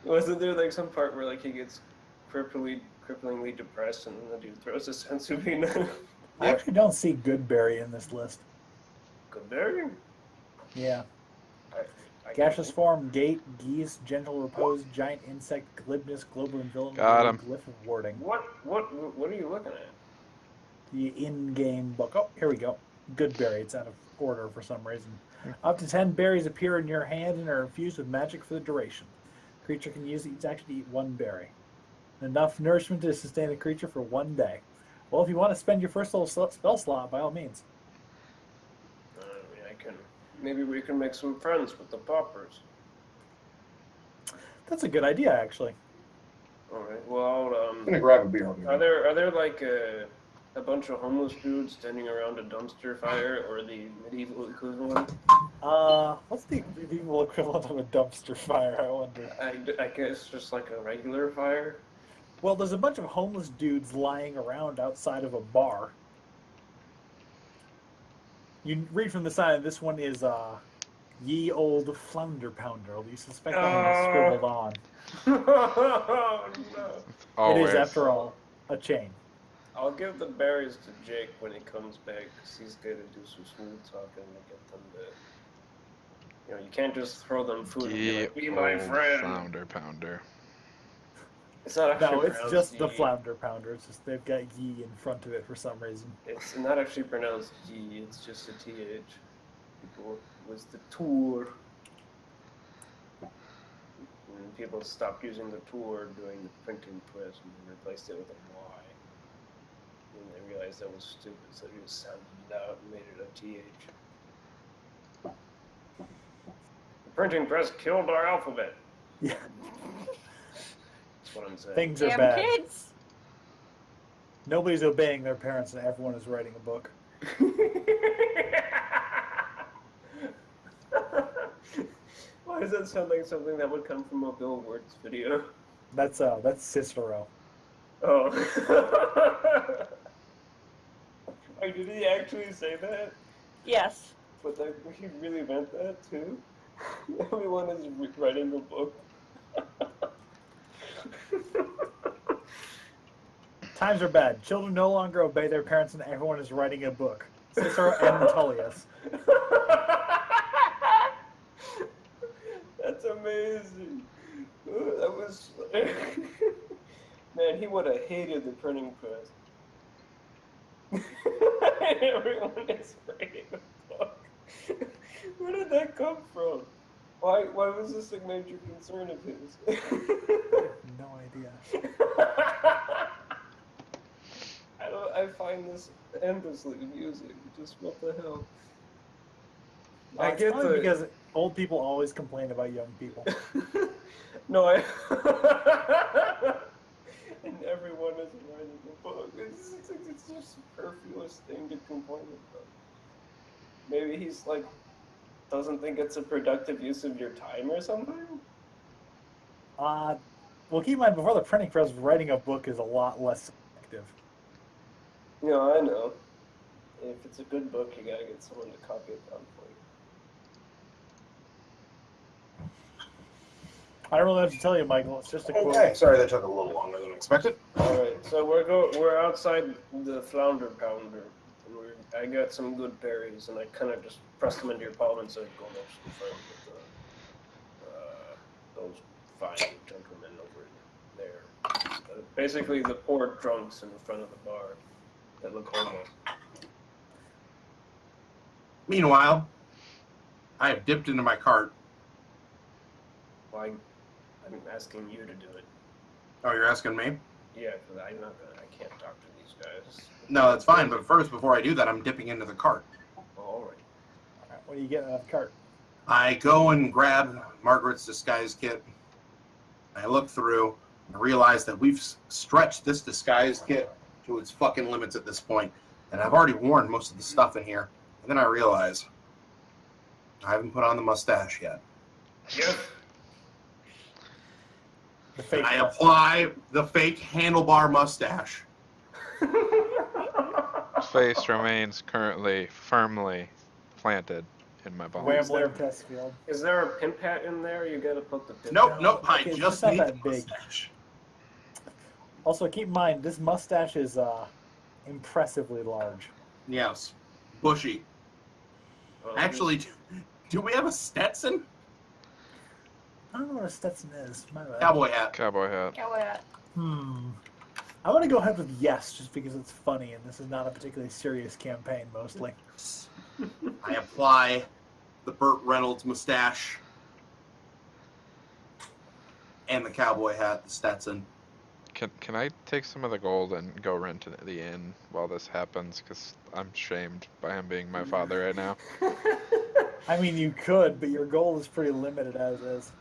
Wasn't there like some part where like he gets cripplingly depressed and then the dude throws a sensu bean at him? I actually don't see Goodberry in this list. Good berry? Yeah. I Gaseous form, gate, geese, gentle repose, giant insect, glibness, global and villain, Got him. glyph of warding. What are you looking at? The in-game book. Oh, here we go. Goodberry. It's out of order for some reason. Up to 10 berries appear in your hand and are infused with magic for the duration. Creature can use each action to eat one berry. Enough nourishment to sustain a creature for 1 day. Well, if you want to spend your first little spell slot, by all means. I mean, maybe we can make some friends with the paupers. That's a good idea, actually. All right. Well, I'm gonna grab a beer. I'll be are right there like a bunch of homeless dudes standing around a dumpster fire, or the medieval equivalent? What's the medieval equivalent of a dumpster fire, I wonder? I guess just like a regular fire. Well, there's a bunch of homeless dudes lying around outside of a bar. You read from the sign, this one is, ye old flounder pounder. You suspect that one is scribbled on. Oh no! Always. It is, after all, a chain. I'll give the berries to Jake when he comes back, because he's going to do some smooth talking to get them to... You know, you can't just throw them food and be Ye like, be my old friend. Flounder pounder. It's not actually No, it's pronounced just the ye. flounder pounder. It's just they've got ye in front of it for some reason. It's not actually pronounced ye, it's just a th. People was the tour. And people stopped using the tour during the printing press and replaced it with a y. And they realized that was stupid, so they just sounded it out and made it a th. The printing press killed our alphabet. Yeah, That's what I'm saying. things are Damn bad. kids! Nobody's obeying their parents, and everyone is writing a book. Why does that sound like something that would come from a Bill Wurtz video? That's Cicero. Oh. Wait, did he actually say that? Yes. But like, he really meant that too. Everyone is writing a book. Times are bad. Children no longer obey their parents, and everyone is writing a book. Cicero and Tullius. That's amazing. That was man. He would have hated the printing press. Everyone is writing a book. Where did that come from? Why was this a major concern of his? No idea. I find this endlessly amusing. Just what the hell? I It's get funny the because old people always complain about young people. no, and everyone is writing a book. It's just a superfluous thing to complain about. Maybe he's like doesn't think it's a productive use of your time or something. Well, keep in mind, before the printing press, writing a book is a lot less effective. You know, I know. If it's a good book, you gotta get someone to copy it down for you. I don't really know what to tell you, Michael. It's just a quote. Okay, sorry that took a little longer than expected. All right, so we're outside the Flounder Pounder. And I got some good berries, and I kind of just pressed them into your palm and said, "Go make some friends with those fine gentlemen over there." Basically, the poor drunks in the front of the bar that look homeless. Meanwhile, I have dipped into my cart. Why? I'm asking you to do it. Oh, you're asking me? Yeah, because I can't talk to these guys. No, that's fine. But first, before I do that, I'm dipping into the cart. Oh, all right. All right, what do you get out of the cart? I go and grab Margaret's disguise kit. I look through and realize that we've stretched this disguise kit to its fucking limits at this point, and I've already worn most of the stuff in here. And then I realize I haven't put on the mustache yet. Yes. The fake I mustache. apply the fake handlebar mustache. Face remains currently firmly planted in my bones. Wambler Testfield. Is there a pimp hat in there? You gotta put the pimp Nope, hat nope, I Okay, it's just not need the that big. mustache. Also, keep in mind, this mustache is impressively large. Yes, bushy. on. Actually, do we have a Stetson? I don't know what a Stetson is. My bad. Cowboy hat. Cowboy hat. Go ahead. I want to go ahead with yes, just because it's funny, and this is not a particularly serious campaign, mostly. I apply the Burt Reynolds mustache and the cowboy hat, the Stetson. Can I take some of the gold and go rent the inn while this happens? Because I'm shamed by him being my father right now. I mean, you could, but your goal is pretty limited as is.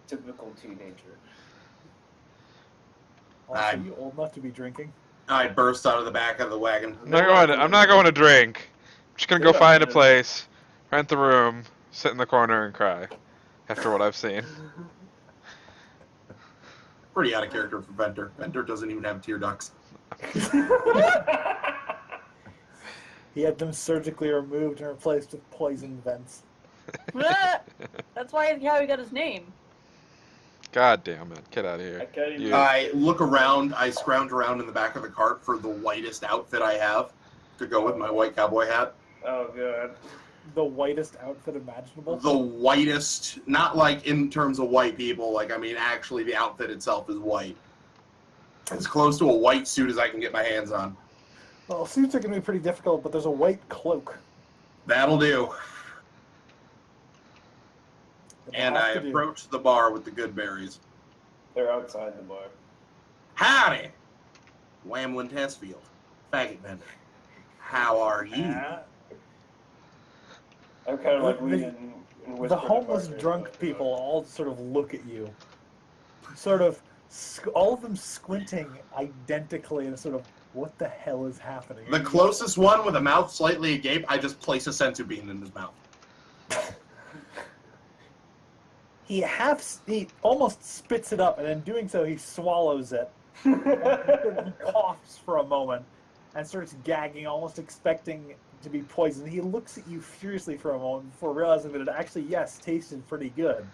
Typical teenager. Also, I'm- you old enough to be drinking? I burst out of the back of the wagon. I'm not going to drink. I'm just gonna go Yeah, find a yeah. place, rent the room, sit in the corner and cry. After what I've seen. Pretty out of character for Venter. Venter doesn't even have tear ducts. He had them surgically removed and replaced with poison vents. That's why how he got his name. God damn it! Get out of I here. can't even. You- I look around, I scrounge around in the back of the cart for the whitest outfit I have to go with my white cowboy hat. Oh god. The whitest outfit imaginable. The whitest, not like in terms of white people, like I mean actually the outfit itself is white. As close to a white suit as I can get my hands on. Well, suits are going to be pretty difficult, but there's a white cloak. That'll do. It'll And have I to do. approach the bar with the good berries. They're outside the bar. Howdy! Whamlin Testfield. Faggot vendor. How are you? I'm kind of like The- reading and The whispering to homeless Parker, drunk but, people all sort of look at you. Sort of, all of them squinting identically and sort of, what the hell is happening? The closest one with a mouth slightly agape, I just place a sensu bean in his mouth. He almost spits it up, and in doing so, he swallows it. He coughs for a moment and starts gagging, almost expecting to be poisoned. He looks at you furiously for a moment before realizing that it actually, yes, tasted pretty good.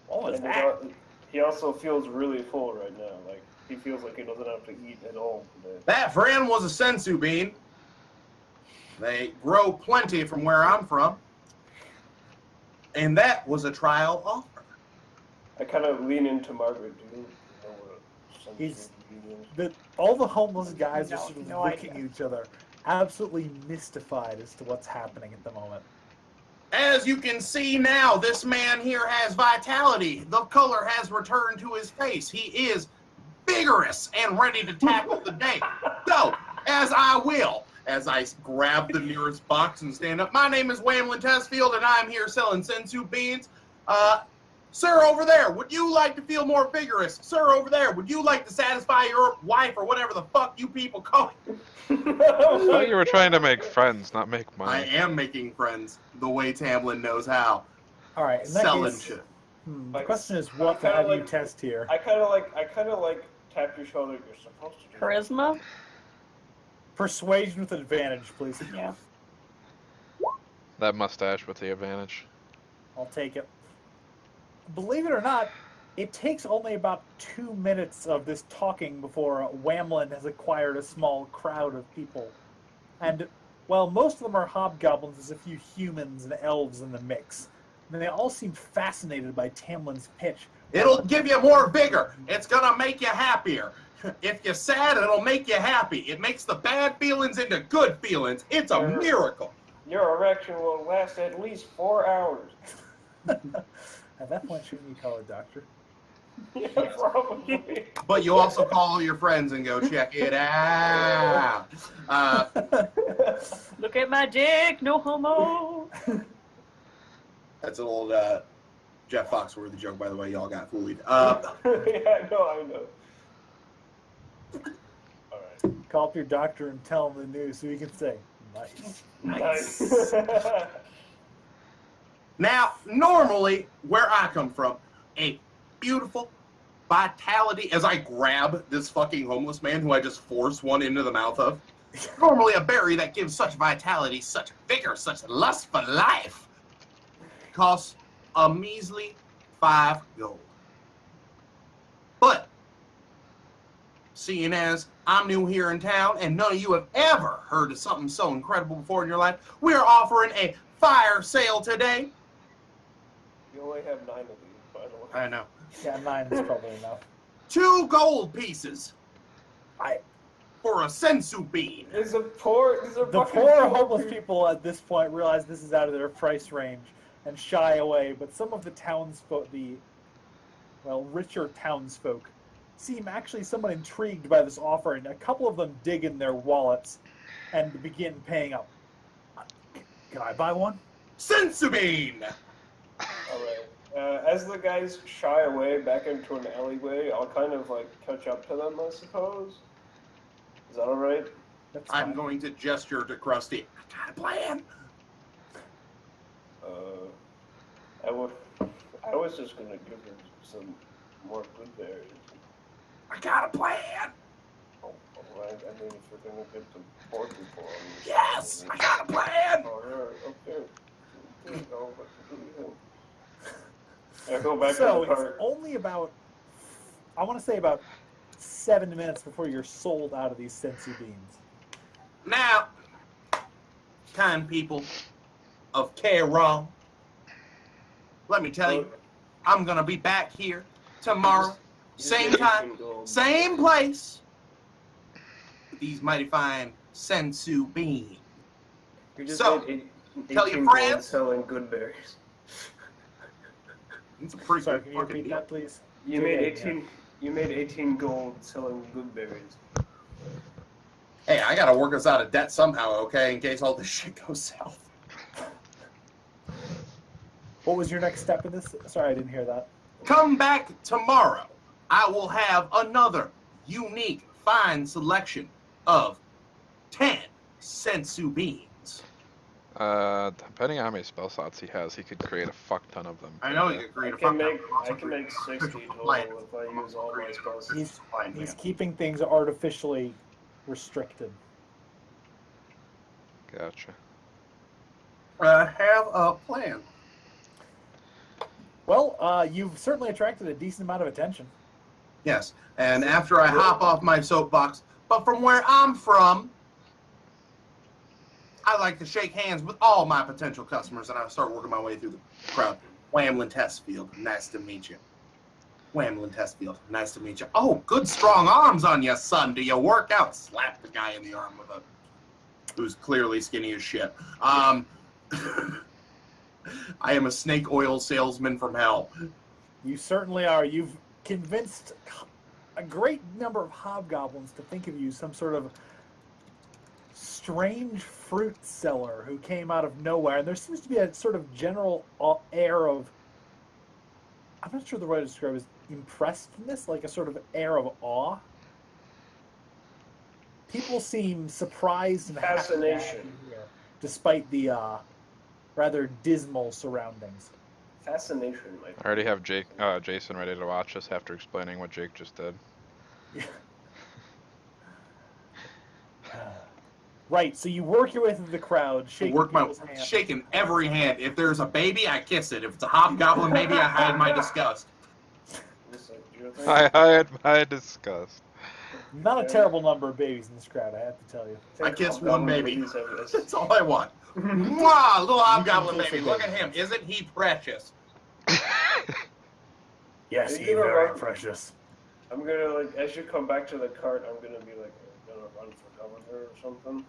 What was And that? he also feels really full right now. Like, he feels like he doesn't have to eat at all today. That, friend, was a sensu bean. They grow plenty from where I'm from. And that was a trial offer. I kind of lean into Margaret. Do you know what a sensu He's- bean is? That all the homeless guys are No, sort of no looking idea. at each other, absolutely mystified as to what's happening at the moment. As you can see now, this man here has vitality. The color has returned to his face. He is vigorous and ready to tackle the day. So, as I grab the nearest box and stand up, my name is Whamlin Testfield, and I'm here selling sensu beans. Sir, over there, would you like to feel more vigorous? Sir, over there, would you like to satisfy your wife or whatever the fuck you people call it? I thought you were trying to make friends, not make I money. am making friends the way Tamlin knows how. All right, in that Selling case, shit. the Like, question is, what kinda have you like- test here? I kind of like tap your shoulder. You're supposed to do. Charisma? Persuasion with advantage, please. Yeah. That mustache with the advantage. I'll take it. Believe it or not, it takes only about 2 minutes of this talking before Whamlin has acquired a small crowd of people. And, well, most of them are hobgoblins, there's a few humans and elves in the mix. And they all seem fascinated by Tamlin's pitch. It'll give you more vigor. It's gonna make you happier. If you're sad, it'll make you happy. It makes the bad feelings into good feelings. It's a miracle. Your erection will last at least 4 hours. At that point, shouldn't you call a doctor? Yeah, probably. But you also call your friends and go check it out. Look at my dick, no homo. That's an old Jeff Foxworthy joke, by the way. Y'all got fooled. Yeah, I know. All right. Call up your doctor and tell him the news so he can say, nice. Nice. Now, normally, where I come from, a beautiful vitality, as I grab this fucking homeless man who I just forced one into the mouth of, normally a berry that gives such vitality, such vigor, such lust for life, costs a measly 5 gold. But, seeing as I'm new here in town and none of you have ever heard of something so incredible before in your life, we're offering a fire sale today. You only have 9 of these, by the way. I know. Yeah, 9 is probably enough. 2 gold pieces I- for a sensu bean. These are poor. The poor homeless people at this point realize this is out of their price range and shy away, but some of the townsfolk, richer townsfolk, seem actually somewhat intrigued by this offer, and a couple of them dig in their wallets and begin paying up. Can I buy one? Sensu bean! All right. As the guys shy away back into an alleyway, I'll kind of like catch up to them, I suppose. Is that all right? That's I'm fine. going to gesture to Krusty. I got a plan. I was just gonna give them some more good berries. I got a plan. Oh, all right. I mean, if we're gonna get the poor people on this. Yes, I got a plan. All right. Okay. Oh, what do you think? I go back So to the it's cart. only about, I want to say about 7 minutes before you're sold out of these sensu beans. Now, kind people of K-Raw, let me tell you, I'm going to be back here tomorrow, same time, same place, with these mighty fine sensu beans. You just So, made tell your 18 gold friends. selling good berries. It's a pretty Sorry, good can you fucking repeat deal. that, please? You Do it made again, 18. You made 18 gold selling good berries. Hey, I gotta work us out of debt somehow, okay, in case all this shit goes south. What was your next step in this? Sorry, I didn't hear that. Come back tomorrow. I will have another unique, fine selection of 10 sensu beans. Depending on how many spell slots he has, he could create a fuck ton of them. I know you could I create a can fuck make ton. I can make 60 total if I use all my spells. He's keeping things artificially restricted. Gotcha. have a plan. Well, you've certainly attracted a decent amount of attention. Yes, and after I hop off my soapbox, but from where I'm from, I like to shake hands with all my potential customers, and I start working my way through the crowd. Whamlin Testfield, nice to meet you. Whamlin Testfield, nice to meet you. Oh, good strong arms on you, son. Do you work out? Slap the guy in the arm with a who's clearly skinny as shit. I am a snake oil salesman from hell. You certainly are. You've convinced a great number of hobgoblins to think of you some sort of strange fruit seller who came out of nowhere. And there seems to be a sort of general air of, I'm not sure the way to describe it is impressedness, like a sort of air of awe. People seem surprised and happy to have Fascination. you here, despite the rather dismal surroundings. Fascination, my I already have Jason ready to watch us after explaining what Jake just did. Right, so you work your way through the crowd, shaking people's hands. Shaking every hand. If there's a baby, I kiss it. If it's a hobgoblin baby, I hide my disgust. This, your thing? I had my disgust. Not a terrible number of babies in this crowd, I have to tell you. I kiss one baby. Please have this. That's all I want. Mwah, little hobgoblin baby. Look at him. Isn't he precious? Yes, Are you he's gonna very run? precious. I'm gonna like as you come back to the cart, I'm gonna be like gonna run for governor or something.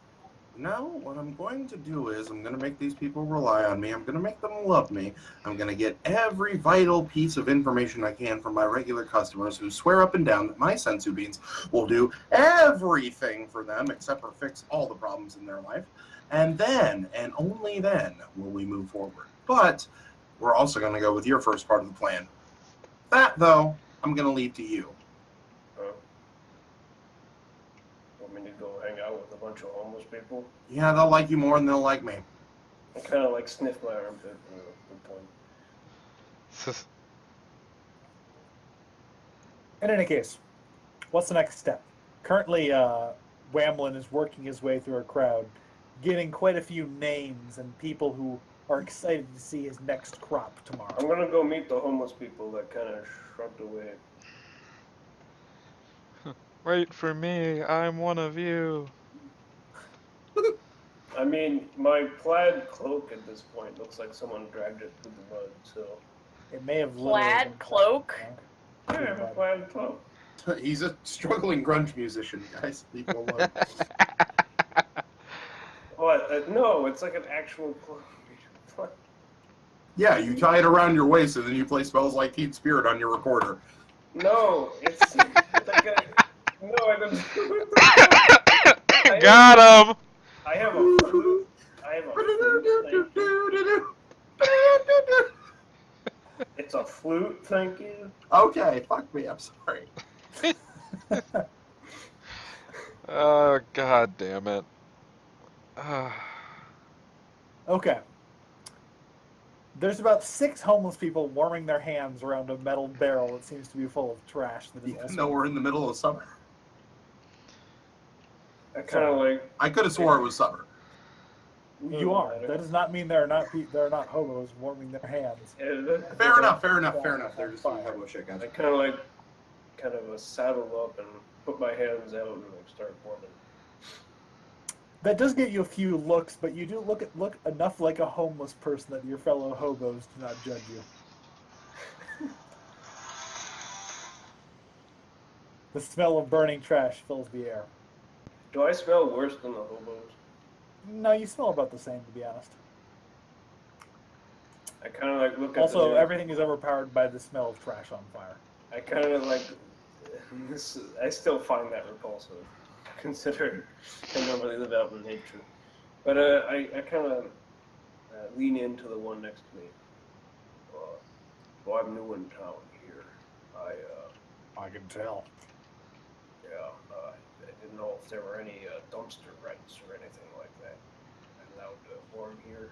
No, what I'm going to do is I'm going to make these people rely on me. I'm going to make them love me. I'm going to get every vital piece of information I can from my regular customers who swear up and down that my sensu beans will do everything for them except for fix all the problems in their life. And then, and only then, will we move forward. But we're also going to go with your first part of the plan. That, though, I'm going to leave to you. Want me to go hang out with a bunch of homeless people? Yeah, they'll like you more than they'll like me. I kind of like sniff my armpit. Good point. In any case, what's the next step? Currently, Whamlin is working his way through a crowd, getting quite a few names and people who are excited to see his next crop tomorrow. I'm gonna go meet the homeless people that kind of shrugged away. Wait for me, I'm one of you. I mean, my plaid cloak at this point looks like someone dragged it through the mud, so. It may have literally Plaid been- cloak? I have a plaid cloak. He's a struggling grunge musician, guys. Leave him alone. What? No, it's like an actual cloak. Yeah, you tie it around your waist and then you play Smells Like Teen Spirit on your recorder. No, it's like a. No, I don't. Got him! I have a flute. I have a flute. It's a flute, thank you. Okay, fuck me, I'm sorry. Oh, god damn it. Okay. There's about 6 homeless people warming their hands around a metal barrel that seems to be full of trash. That is Even also though we're in the middle of summer. I kind of like. I could have swore it was summer. You are. That does not mean there are not hobos warming their hands. Fair enough. They're just doing hobo shit, guys. I kind of like, saddle up and put my hands out and like start warming. That does get you a few looks, but you do look enough like a homeless person that your fellow hobos do not judge you. The smell of burning trash fills the air. Do I smell worse than the hobos? No, you smell about the same, to be honest. I kind of like look at Also, the everything is overpowered by the smell of trash on fire. I kind of like this. I still find that repulsive, considering I normally live out in nature. But I kind of lean into the one next to me. Well, I'm new in town here. I can tell. I didn't know if there were any dumpster rents or anything like that. I'm allowed to warm here.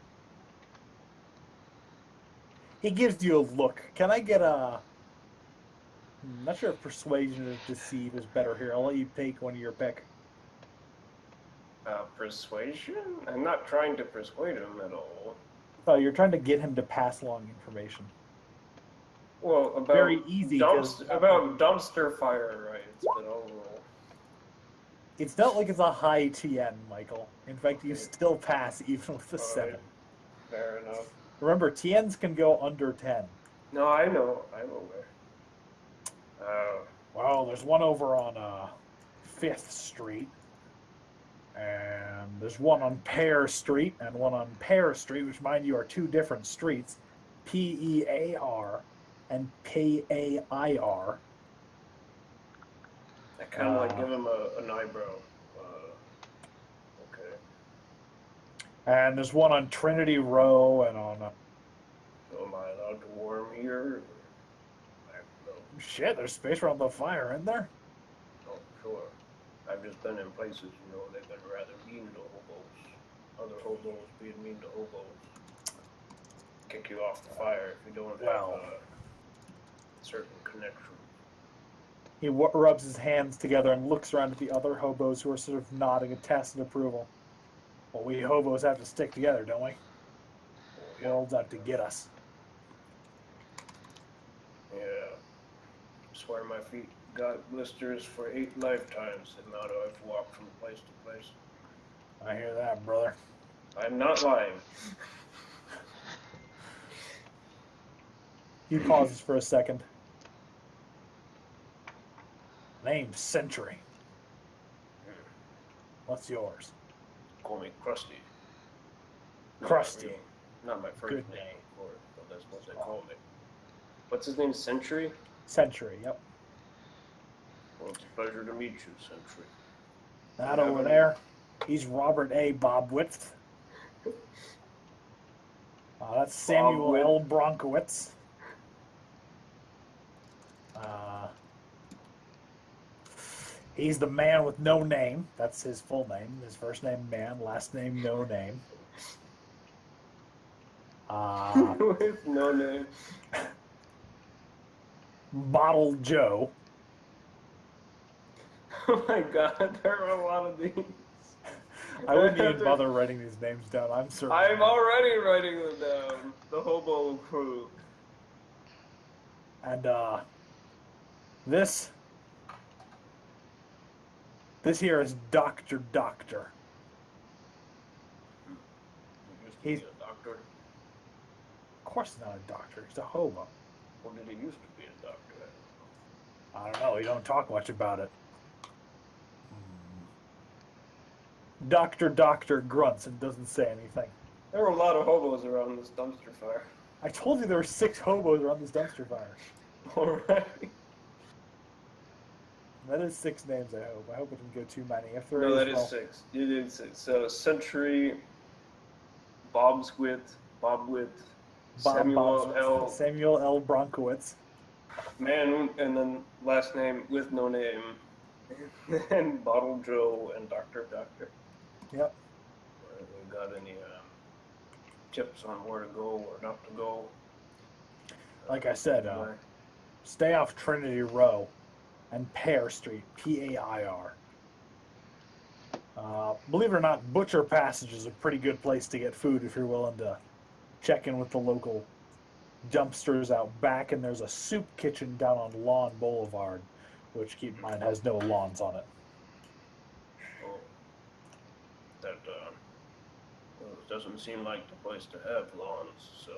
He gives you a look. Can I get a... I'm not sure if persuasion or deceive is better here. I'll let you take one of your pick. Persuasion? I'm not trying to persuade him at all. Oh, you're trying to get him to pass along information. Well, about Very easy, 'cause- about dumpster fire rights, but overall. It's not like it's a high TN, Michael. In fact, you still pass even with a All right. 7. Fair enough. Remember, TNs can go under 10. No, I know. I'm aware. Well, there's one over on 5th Street. And there's one on Pear Street and one on Pear Street, which, mind you, are two different streets. Pear and Pair. I kind of like give him an eyebrow. Okay. And there's one on Trinity Row and on... So am I allowed to warm here? I don't know. Shit, there's space around the fire, isn't there? Oh, sure. I've just been in places, you know, they've been rather mean to hobos. Other hobos being mean to hobos. Kick you off the fire if you don't have Well. a certain connection. He rubs his hands together and looks around at the other hobos who are sort of nodding a tacit approval. Well, we hobos have to stick together, don't we? The world's out to get us. Yeah. Swear my feet got blisters for 8 lifetimes the amount I've walked from place to place. I hear that, brother. I'm not lying. He pauses for a second. Name's Century. What's yours? Call me Krusty. Krusty. Not my first Good name, name. of course, but that's what they call me. What's his name? Century? Century, yep. Well, it's a pleasure to meet you, Century. That over there, he's Robert A. Bobwitz. That's Samuel Bobwitz. L. Bronkowitz. He's the man with no name. That's his full name. His first name, Man. Last name, no name. With no name. Bottle Joe. Oh my god, there are a lot of these. I wouldn't even bother writing these names down. I'm certain. I'm already writing them down. The hobo crew. And this here is Dr. Doctor. He used to He's- be a doctor. Of course he's not a doctor. He's a hobo. Or did he used to be a doctor? I don't know. You don't talk much about it. Dr. Doctor grunts and doesn't say anything. There were a lot of hobos around this dumpster fire. I told you there were 6 hobos around this dumpster fire. Alright. That is 6 names, I hope. I hope it didn't go too many. If there No, that well, is 6. You did 6. So, Century, Bobwitz, Samuel L. Samuel L. Bronkowitz. Man, and then last name with no name. And Bottle Joe and Dr. Doctor. Yep. We got any tips on where to go or not to go? Like I said, Why? stay off Trinity Row and Pear Street, Pair. Believe it or not, Butcher Passage is a pretty good place to get food if you're willing to check in with the local dumpsters out back. And there's a soup kitchen down on Lawn Boulevard, which, keep in mind, has no lawns on it. Oh, that well, it doesn't seem like the place to have lawns, so.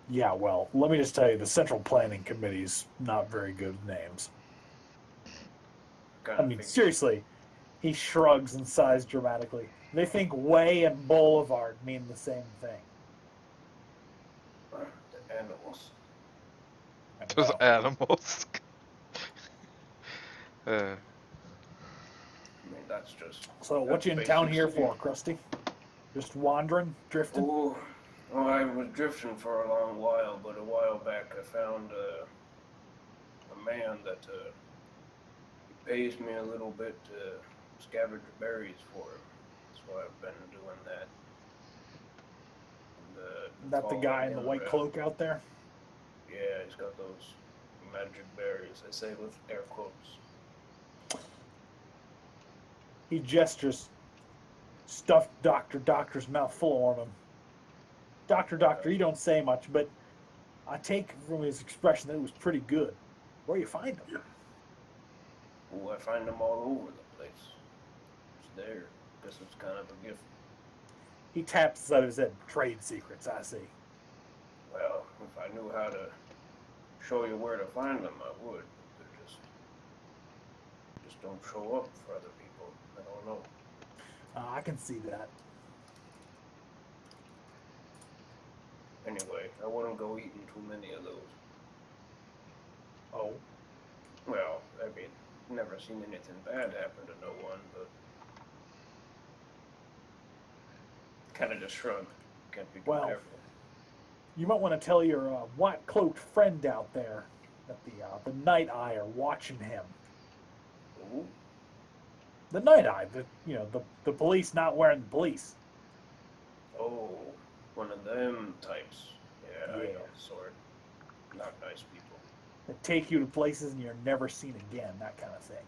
Yeah, well, let me just tell you, the Central Planning Committee's not very good with names. I mean, seriously, he shrugs and sighs dramatically. They think way and boulevard mean the same thing. The animals. And, Those well, animals. I mean, that's just. so what you in that's town here basic for, Krusty? Just wandering, drifting? Oh, well, I was drifting for a long while, but a while back I found a man that pays me a little bit to scavenge berries for him. That's why I've been doing that. And, That the guy in the following white him cloak out there? Yeah, he's got those magic berries. I say with air quotes. He gestures Stuffed Doctor's mouth full on him. Doctor, you don't say much, but I take from his expression that it was pretty good. Where you find him? Oh, I find them all over the place. It's there. Guess it's kind of a gift. He taps out of his head. Trade secrets, I see. Well, if I knew how to show you where to find them, I would. They just don't show up for other people. I don't know. I can see that. Anyway, I wouldn't go eating too many of those. Oh, Well, I mean, never seen anything bad happen to no one, but kind of just shrug. Can't be too Well, careful. you might want to tell your white-cloaked friend out there that the Night Eye are watching him. Ooh, The Night Eye, the police not wearing the police. oh, one of them types. Yeah, I Yeah. know, sort. Not nice people. That take you to places and you're never seen again, that kind of thing.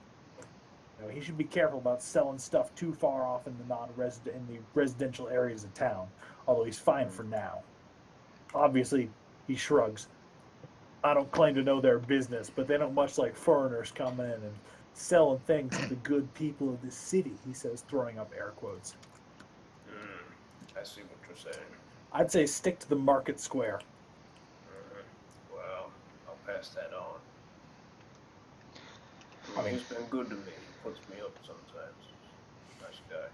He should be careful about selling stuff too far off in the residential areas of town. Although he's fine for now. Obviously, he shrugs. I don't claim to know their business, but they don't much like foreigners coming in and selling things to the good people of this city. He says, throwing up air quotes. I see what you're saying. I'd say stick to the market square. Well, I'll pass that on. I mean- He's been good to me. He puts me up sometimes. Nice guy.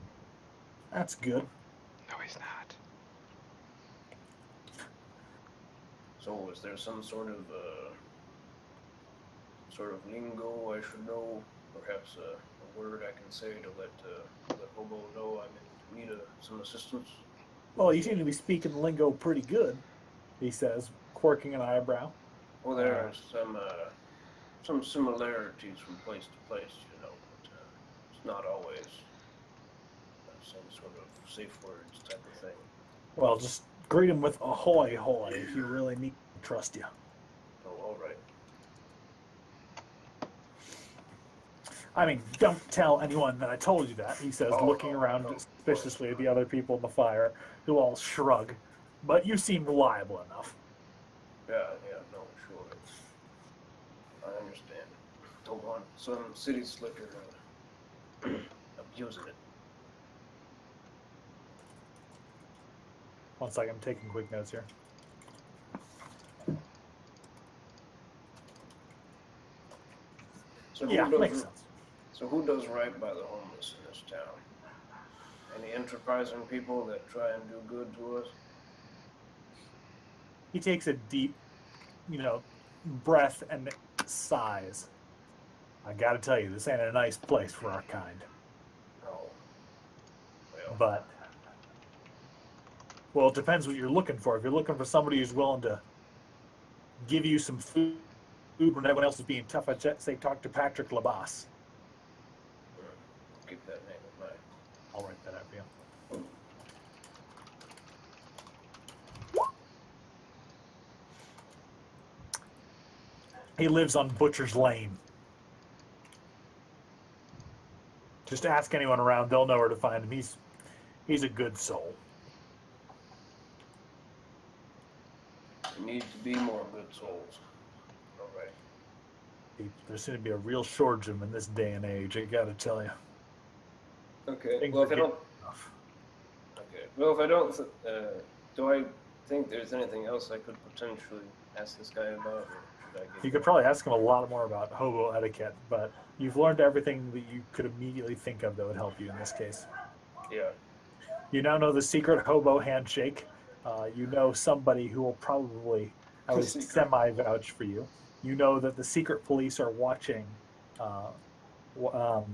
That's good. No, he's not. So, is there some sort of lingo I should know? Perhaps a word I can say to let Hobo know I'm in need of some assistance? Well, you seem to be speaking lingo pretty good, he says, quirking an eyebrow. Well, there are some similarities from place to place, but it's not always the same sort of safe words type of thing. Well, just greet him with ahoy hoy if you really need to trust you. Oh, all right. I mean, don't tell anyone that I told you that, he says, Oh, looking no, around no. suspiciously at the other people in the fire, who all shrug. But you seem reliable enough. Yeah, no, sure. I understand. Don't want some city slicker abusing it. One second, I'm taking quick notes here. So Yeah, who does, makes sense. So who does right by the homeless in this town? Any enterprising people that try and do good to us? He takes a deep, breath and sighs. I gotta tell you, this ain't a nice place for our kind. No. Well, But, well, it depends what you're looking for. If you're looking for somebody who's willing to give you some food when everyone else is being tough, I'd say talk to Patrick Labas. keep that name in mind. I'll write that out for you. He lives on Butcher's Lane. Just ask anyone around; they'll know where to find him. He's a good soul. There needs to be more good souls. All right. There seems to be a real shortage of them in this day and age. I gotta tell you. Okay. Things Well, are if I don't. getting tough. Okay. Well, if I don't, do I think there's anything else I could potentially ask this guy about? Or should I You could probably ask him a lot more about hobo etiquette, but you've learned everything that you could immediately think of that would help you in this case. Yeah. You now know the secret hobo handshake. You know somebody who will probably at least Secret. semi-vouch for you. You know that the secret police are watching Whamlin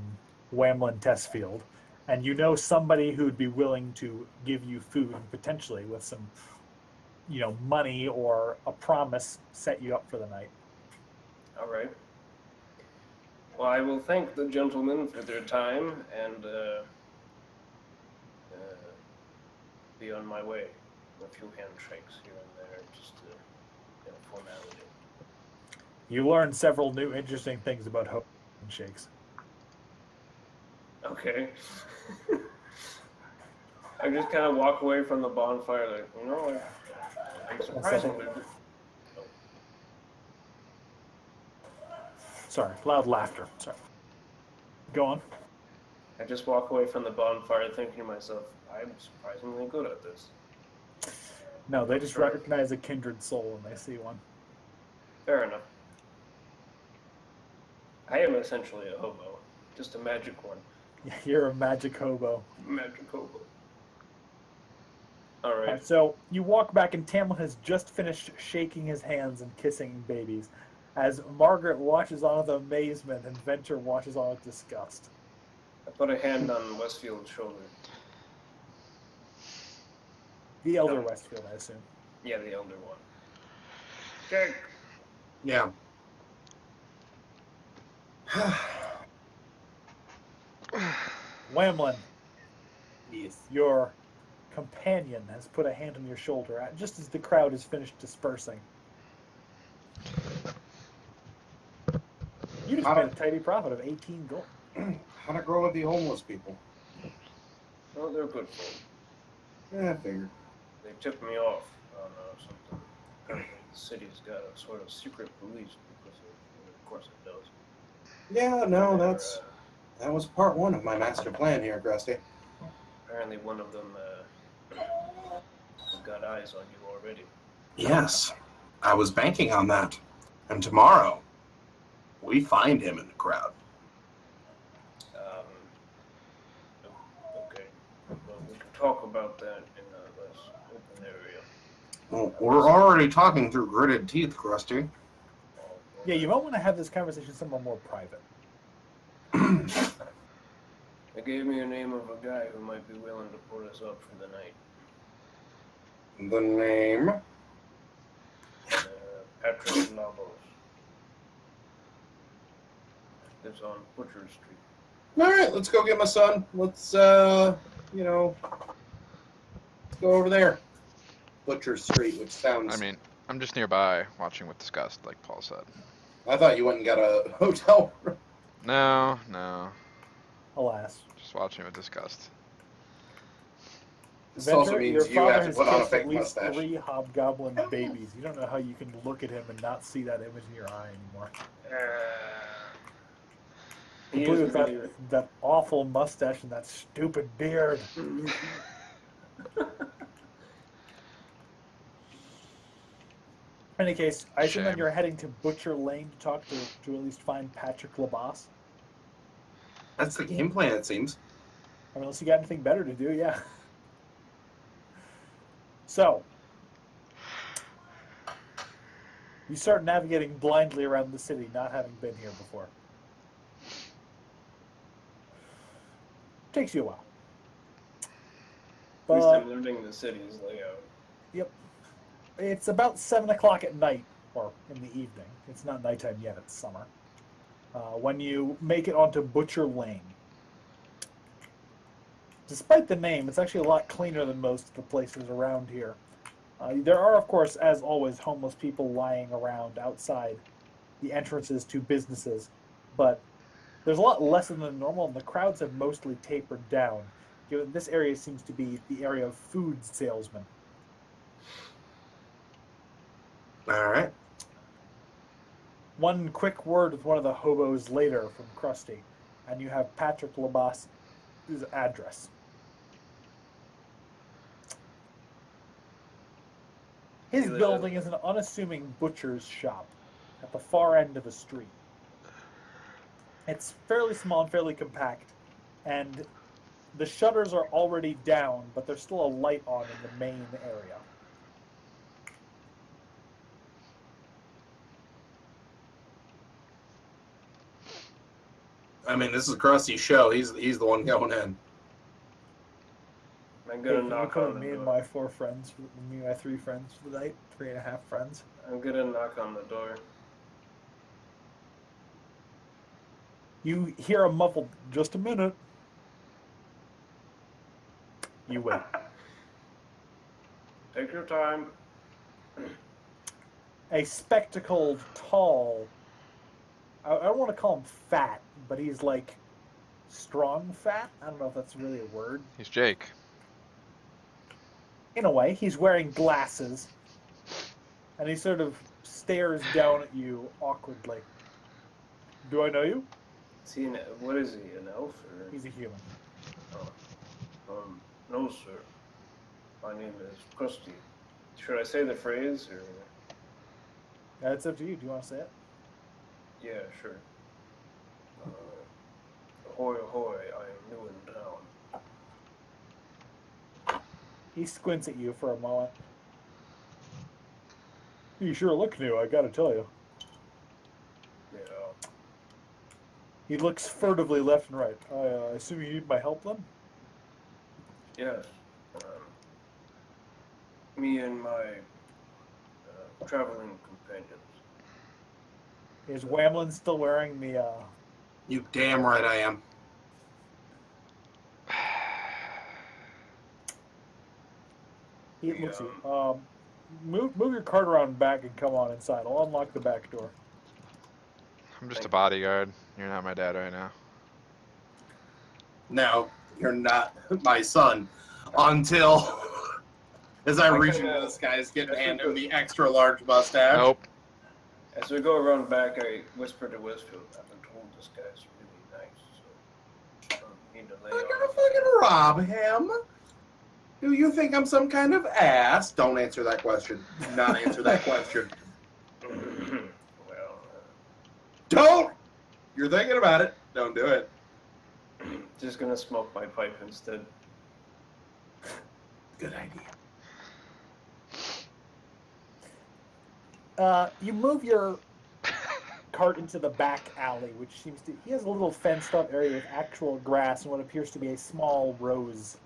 Testfield. And you know somebody who'd be willing to give you food, potentially with some, money or a promise, set you up for the night. All right. Well, I will thank the gentlemen for their time and be on my way. A few handshakes here and there, just formality. You learn several new interesting things about hobo handshakes. Okay. I just kind of walk away from the bonfire, like, you know, I'm surprisingly. Sorry, loud laughter. Sorry. Go on. I just walk away from the bonfire thinking to myself, I'm surprisingly good at this. No, they just Sure. recognize a kindred soul when they see one. Fair enough. I am essentially a hobo. Just a magic one. Yeah, you're a magic hobo. Magic hobo. Alright. Alright, so you walk back, and Tamlin has just finished shaking his hands and kissing babies, as Margaret watches on with amazement and Venture watches on with disgust. I put a hand on Westfield's shoulder. The elder No. Westfield, I assume. Yeah, the elder one. Jake! Yeah. Whamlin, Yes. your companion has put a hand on your shoulder just as the crowd is finished dispersing. You just made a tidy profit of 18 gold. How to grow with the homeless people. Oh, they're good folk. Yeah, I figured. They tipped me off on something. Apparently the city's got a sort of secret police because of course it does. Yeah, no, They're, that was part one of my master plan here, Krusty. apparently one of them has got eyes on you already. Yes, I was banking on that. And tomorrow, we find him in the crowd. Okay. Well, we can talk about that in a less open area. Well, we're already talking through gritted teeth, Krusty. Yeah, you might want to have this conversation somewhere more private. They gave me a name of a guy who might be willing to put us up for the night. The name? Patrick Labos. Lives on Butcher Street. Alright, let's go get my son. Let's, let's go over there. Butcher Street, which sounds... I mean, I'm just nearby watching with disgust, like Paul said. I thought you went and got a hotel room. No, Alas. just watching with disgust. This also Venture, your means you father have to has put on a kissed fake at least mustache. 3 hobgoblin babies. You don't know how you can look at him and not see that image in your eye anymore. He Complete is with that awful mustache and that stupid beard. the In any case, I assume that Shame. you're heading to Butcher Lane to talk to at least find Patrick Labas. That's the game plan, it seems. I mean, unless you got anything better to do, yeah. So, you start navigating blindly around the city, not having been here before. Takes you a while. At least But I'm learning the city's layout. it's about 7 o'clock at night, or in the evening. It's not nighttime yet, it's summer. When you make it onto Butcher Lane. Despite the name, it's actually a lot cleaner than most of the places around here. There are, of course, as always, homeless people lying around outside the entrances to businesses, but there's a lot less than normal, and the crowds have mostly tapered down, given this area seems to be the area of food salesmen. Alright. One quick word with one of the hobos later from Krusty, and you have Patrick Labas' address. His building is an unassuming butcher's shop at the far end of a street. It's fairly small and fairly compact, and the shutters are already down, but there's still a light on in the main area. I mean, this is Krusty's show. He's the one going in. I'm Hey, gonna can you knock put on the me and door. my 4 friends, me and my 3 friends for the night, 3.5 friends. I'm gonna knock on the door. You hear a muffled, just a minute. You wait. Take your time. A spectacled, tall, I don't want to call him fat, but he's like strong fat. I don't know if that's really a word. He's Jake. In a way, he's wearing glasses, and he sort of stares down at you awkwardly. Do I know you? Is he what is he, an elf or? He's a human. Oh. No, sir. My name is Krusty. Should I say the phrase or? That's up to you. Do you want to say it? Yeah, sure. Ahoy, ahoy! I am new in town. He squints at you for a moment. You sure look new, I gotta tell you. Yeah. He looks furtively left and right. I assume you need my help then? Yes. Me and my traveling companions. Is Whamlin still wearing the, You damn right I am. He looks at you. Move your cart around back and come on inside. I'll unlock the back door. I'm just a bodyguard. You're not my dad right now. No, you're not my son. Until, as I reach into this guy's getting handed the extra large mustache. Nope. As we go around back, I whisper to Westfield, I've been told this guy's really nice, so I don't need to lay I'm off. gonna fucking rob him. Do you think I'm some kind of ass? Don't answer that question. Do not answer that question. Well, Don't! You're thinking about it. Don't do it. just gonna smoke my pipe instead. Good idea. You move your cart into the back alley, which seems to... He has a little fenced-up area with actual grass and what appears to be a small rose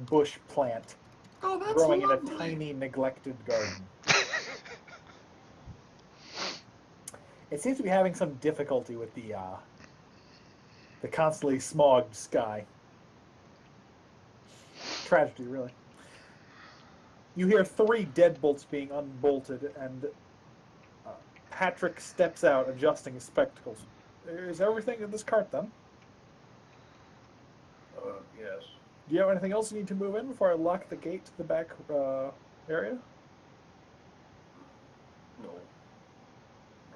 bush plant Oh, that's growing in a lovely. tiny, neglected garden. It seems to be having some difficulty with the constantly smogged sky. Tragedy, really. You hear 3 deadbolts being unbolted, and Patrick steps out, adjusting his spectacles. Is everything in this cart, then? Yes. Do you have anything else you need to move in before I lock the gate to the back area? No.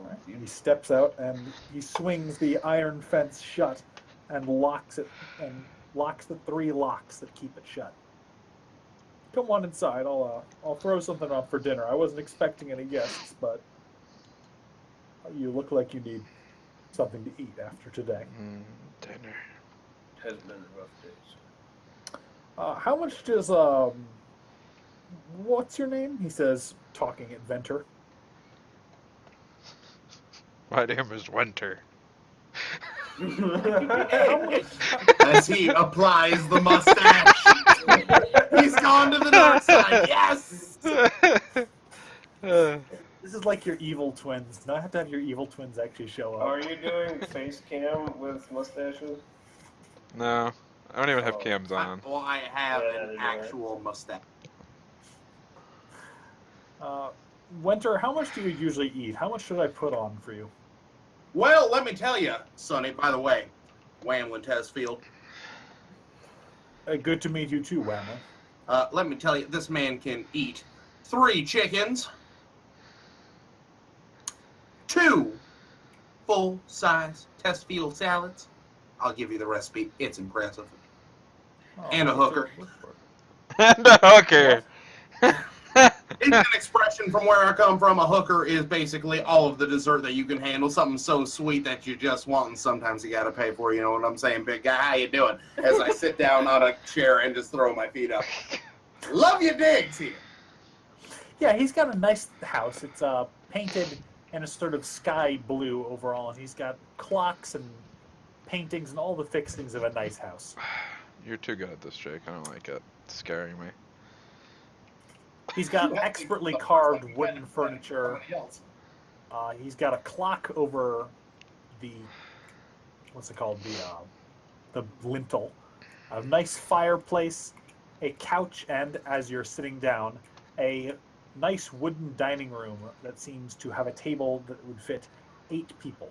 All right. He steps out and he swings the iron fence shut and locks it, and locks the 3 locks that keep it shut. Come on inside. I'll throw something on for dinner. I wasn't expecting any guests, but you look like you need something to eat after today. Dinner. Has been a rough day, sir. How much does what's your name? He says, talking at Venter. My name is Winter. As he applies the mustache. He's gone to the dark side. Yes! This is like your evil twins. Now I have to have your evil twins actually show up. Are you doing face cam with mustaches? No, I don't even have cams on. Well, I have Yeah, an you're actual mustache. Winter, how much do you usually eat? How much should I put on for you? Well, let me tell you, Sonny, by the way, Whamlin Tesfield, Good to meet you too, Whamlin. let me tell you, this man can eat 3 chickens, 2 full-size Tesfield salads. I'll give you the recipe. It's impressive. Oh, And a hooker. And a hooker. It's an expression from where I come from. A hooker is basically all of the dessert that you can handle. Something so sweet that you just want, and sometimes you gotta pay for. You know what I'm saying, big guy? How you doing? As I sit down on a chair and just throw my feet up. Love your digs here. Yeah, he's got a nice house. It's painted in a sort of sky blue overall, and he's got clocks and paintings and all the fixings of a nice house. You're too good at this, Jake. I don't like it. It's scaring me. He's got expertly carved wooden furniture. He's got a clock over the, what's it called, the lintel. A nice fireplace, a couch, and as you're sitting down, a nice wooden dining room that seems to have a table that would fit 8 people.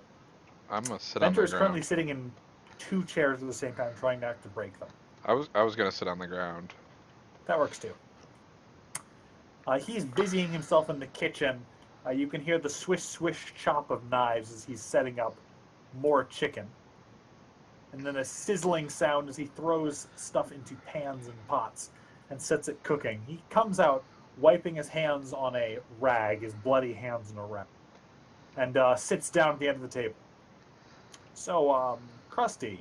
I'm gonna sit on Venter the is currently ground. sitting in 2 chairs at the same time, trying not to break them. I was gonna sit on the ground. That works too. He's busying himself in the kitchen. You can hear the swish, swish chop of knives as he's setting up more chicken. And then a sizzling sound as he throws stuff into pans and pots and sets it cooking. He comes out wiping his hands on a rag, his bloody hands on a rag, and sits down at the end of the table. So, Krusty,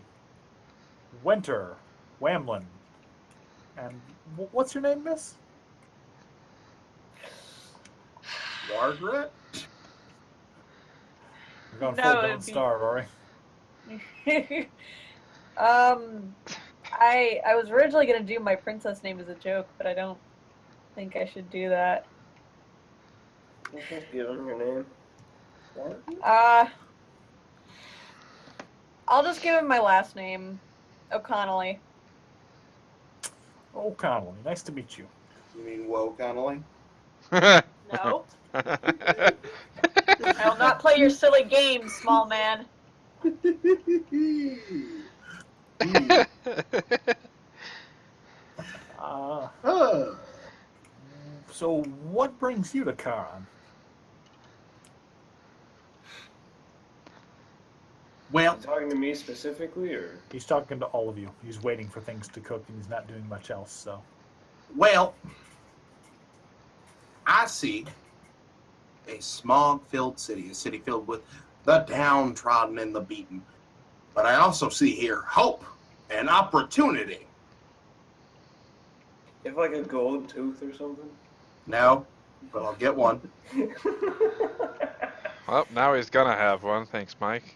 Winter, Whamlin, and what's your name, miss? Margaret? We're going No, full it'd Don't be- Starve, are we? I was originally gonna do my princess name as a joke, but I don't think I should do that. You can give him your name. I'll just give him my last name, O'Connelly. Oh, Connolly, nice to meet you. You mean Woe Connolly? No, I will not play your silly games, small man. So what brings you to Karan? Well, You talking to me specifically, or He's talking to all of you. He's waiting for things to cook, and he's not doing much else, so... well, I see a smog-filled city, a city filled with the downtrodden and the beaten. But I also see here hope and opportunity. you have like a gold tooth or something? No, but I'll get one. Well, now he's gonna have one. Thanks, Mike.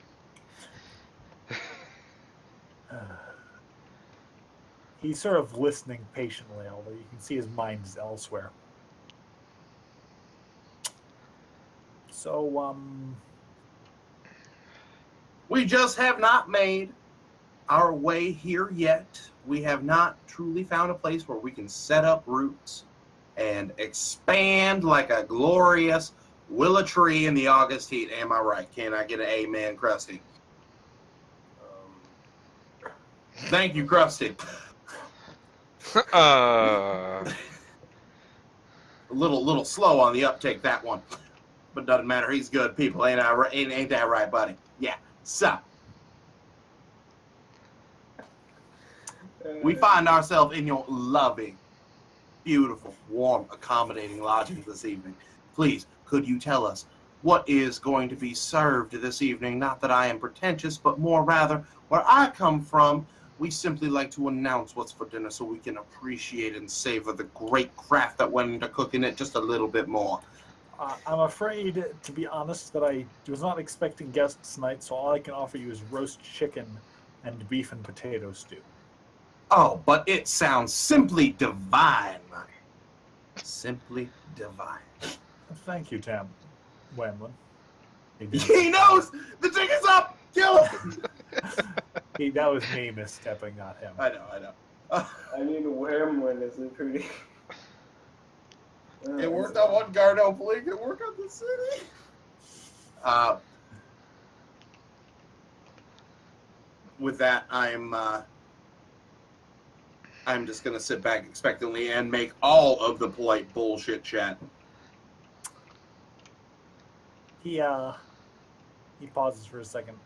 He's sort of listening patiently, although you can see his mind is elsewhere. So, We just have not made our way here yet. We have not truly found a place where we can set up roots and expand like a glorious willow tree in the August heat. Am I right? Can I get an amen, Krusty? Thank you, Krusty. A little slow on the uptake, that one. But doesn't matter. He's good people. Ain't that right, buddy? Yeah. So, we find ourselves in your loving, beautiful, warm, accommodating lodging this evening. Please, could you tell us what is going to be served this evening? Not that I am pretentious, but more rather, where I come from, we simply like to announce what's for dinner so we can appreciate and savor the great craft that went into cooking it just a little bit more. I'm afraid, to be honest, that I was not expecting guests tonight, so all I can offer you is roast chicken and beef and potato stew. Oh, but it sounds simply divine, Mike. Simply divine. Thank you, Tam Whamlin. He knows! The jig is up! Kill him! That was me misstepping, not him. I know. I mean, Whamlin is a pretty. It worked on one guard, hopefully it can work on the city. With that, I'm just gonna sit back expectantly and make all of the polite bullshit chat. He pauses for a second.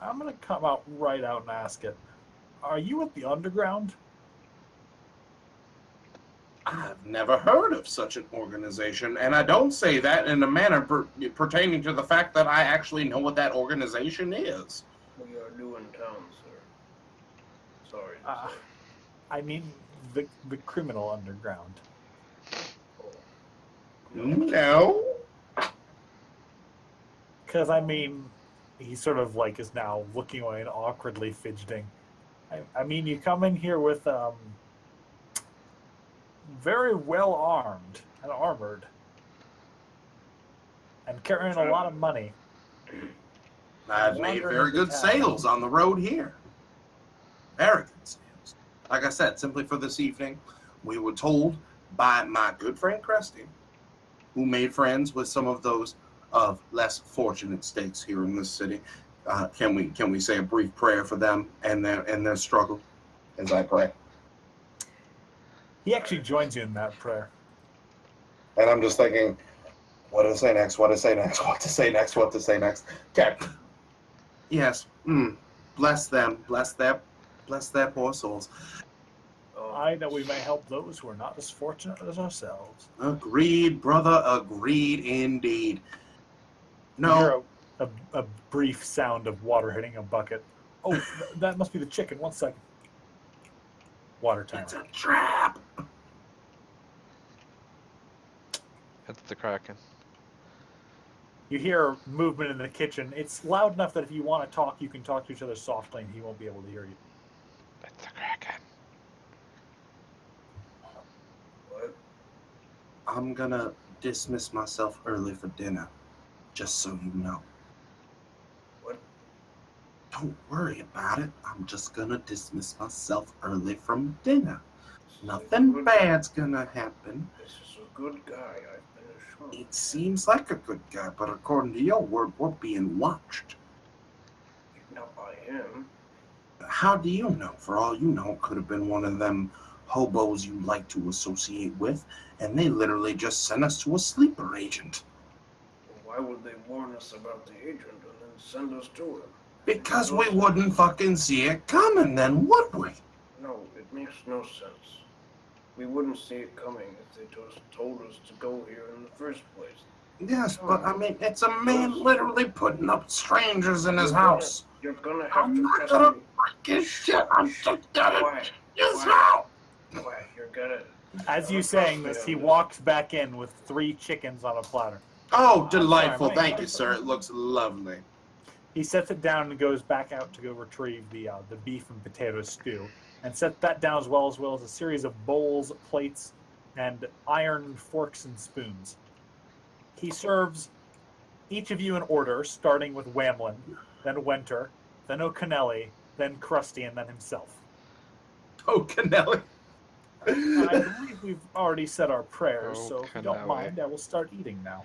I'm gonna come out right out and ask it. Are you at the underground? I've never heard of such an organization, and I don't say that in a manner pertaining to the fact that I actually know what that organization is. We are new in town, sir. Sorry. I mean the criminal underground. No. Because I mean, he sort of like is now looking away and awkwardly fidgeting. I mean, you come in here with very well armed and armored, and carrying a lot of money. I've made very good sales on the road here. Very good sales. Like I said, simply for this evening, we were told by my good friend Krusty, who made friends with some of those of less fortunate stakes here in this city. Can we say a brief prayer for them and their struggle as I pray? He actually joins you in that prayer. And I'm just thinking, what to say next, what to say next, what to say next, what to say next. Okay. Yes. Bless them. Bless their poor souls. I know we may help those who are not as fortunate as ourselves. Agreed, brother. Agreed indeed. You No. hear a brief sound of water hitting a bucket. Oh, that must be the chicken. 1 second. Water timer. It's a trap. It's the Kraken. You hear movement in the kitchen. It's loud enough that if you want to talk, you can talk to each other softly and he won't be able to hear you. It's the Kraken. What? I'm gonna dismiss myself early for dinner, just so you know. What? Don't worry about it. I'm just gonna dismiss myself early from dinner. Nothing bad's gonna happen. This is a good guy, I've been assured. It seems like a good guy, but according to your word, we're being watched. Not by him. How do you know? For all you know, it could have been one of them hobos you like to associate with, and they literally just sent us to a sleeper agent. Why would they warn us about the agent and then send us to him? Because we wouldn't fucking see it coming then, would we? No, it makes no sense. We wouldn't see it coming if they just told us to go here in the first place. Yes, but I mean, it's a man literally putting up strangers in his house. You're gonna have I'm to not trust gonna me. break his shit. I'm just gonna Quiet. his Quiet. house. Quiet. You're gonna... As you saying this, he walks back in with 3 chickens on a platter. Oh, delightful. Sorry, Thank you, sir. It looks lovely. He sets it down and goes back out to go retrieve the beef and potato stew, and set that down as well as a series of bowls, plates, and iron forks and spoons. He serves each of you in order, starting with Whamlin, then Winter, then O'Connelly, then Krusty, and then himself. Oh, Canelli. I believe we've already said our prayers, so if you don't O'Connelly. mind, I will start eating now.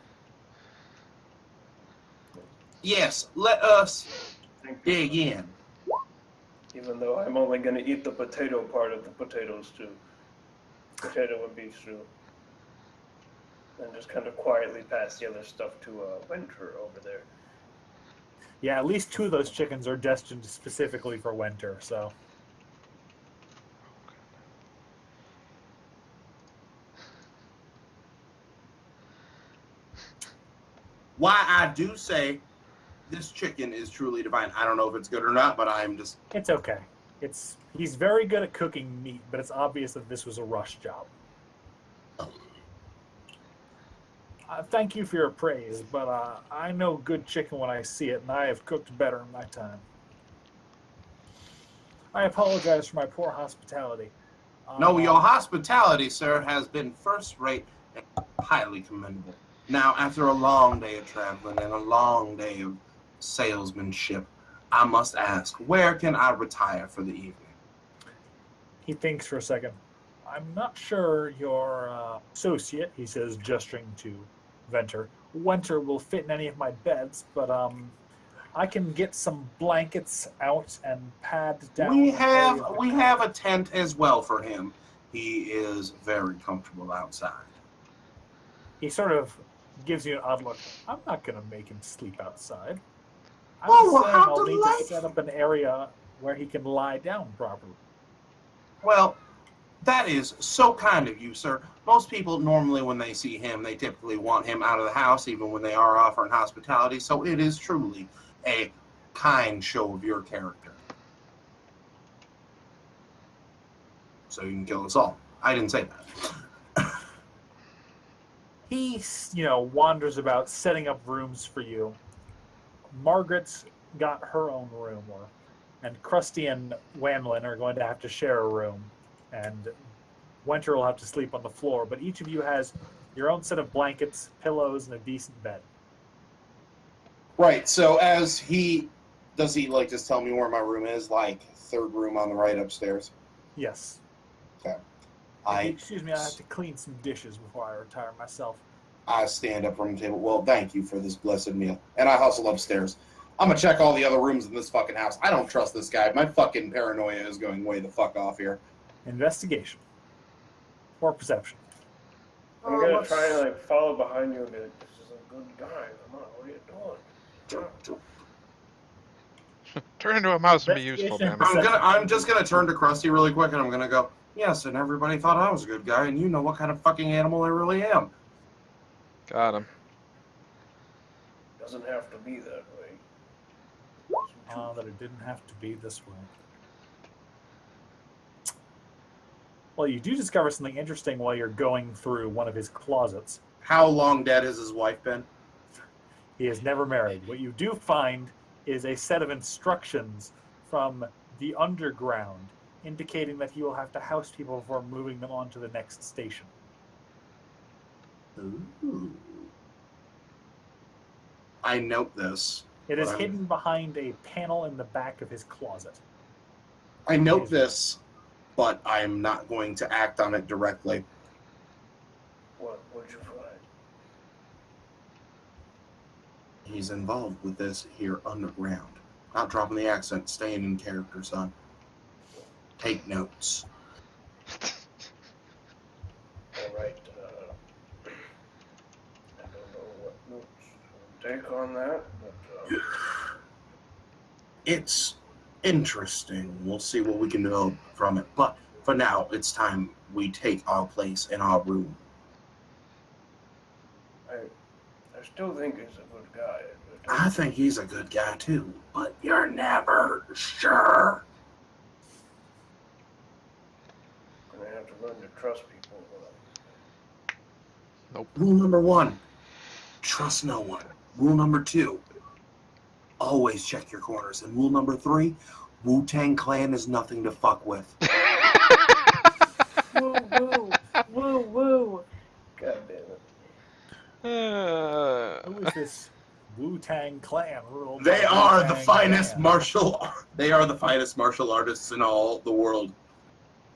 Yes, let us Thank you. dig in. Even though I'm only gonna eat the potato part of the potato stew. Potato and beef stew. And just kind of quietly pass the other stuff to Winter over there. Yeah, at least 2 of those chickens are destined specifically for Winter, so... Why I do say this chicken is truly divine. I don't know if it's good or not, but I'm just... It's okay. He's very good at cooking meat, but it's obvious that this was a rush job. Thank you for your praise, but I know good chicken when I see it, and I have cooked better in my time. I apologize for my poor hospitality. No, your hospitality, sir, has been first-rate and highly commendable. Now, after a long day of traveling and a long day of salesmanship, I must ask, where can I retire for the evening? He thinks for a second. I'm not sure your associate, he says, gesturing to Venter. Winter will fit in any of my beds, but I can get some blankets out and pad down. We the area have of the we have a tent as well for him. He is very comfortable outside. He sort of gives you an odd look. I'm not going to make him sleep outside. I'm Oh, just well, saying how I'll need to delightful. set up an area where he can lie down properly. Well, that is so kind of you, sir. Most people normally, when they see him, they typically want him out of the house, even when they are offering hospitality. So it is truly a kind show of your character. So you can kill us all. I didn't say that. He, wanders about setting up rooms for you. Margaret's got her own room, and Krusty and Whamlin are going to have to share a room, and Winter will have to sleep on the floor, but each of you has your own set of blankets, pillows, and a decent bed. Right. So does he like just tell me where my room is? Like 3rd room on the right upstairs. Yes. Excuse me, I have to clean some dishes before I retire myself. I stand up from the table. Well, thank you for this blessed meal. And I hustle upstairs. I'm going to check all the other rooms in this fucking house. I don't trust this guy. My fucking paranoia is going way the fuck off here. Investigation. Or perception. I'm gonna try and like follow behind you and be like, "This is a good guy. Come on, what are you doing?" Turn into a mouse and be useful, Investigation. damn it. I'm just gonna turn to Krusty really quick, and I'm gonna go. Yes, and everybody thought I was a good guy, and you know what kind of fucking animal I really am. Got him. Doesn't have to be that way. That it didn't have to be this way. Well, you do discover something interesting while you're going through one of his closets. How long dead has his wife been? He is never married. What you do find is a set of instructions from the underground indicating that he will have to house people before moving them on to the next station. Ooh. I note this. It is Wow. hidden behind a panel in the back of his closet. I note this, but I am not going to act on it directly. What'd you find? He's involved with this here underground. Not dropping the accent, staying in character, son. Take notes. All right. I don't know what notes to take on that, but It's interesting. We'll see what we can develop from it. But for now, it's time we take our place in our room. I still think he's a good guy. But I think he's a good guy too, but you're never sure. I'm gonna have to learn to trust people. Rule number 1, trust no one. Rule number 2, always check your corners. And rule number 3, Wu-Tang Clan is nothing to fuck with. Woo woo, woo woo. God damn it. Who is this Wu-Tang Clan? ruled They by are the Wu-Tang finest Clan? They are the finest martial artists in all the world.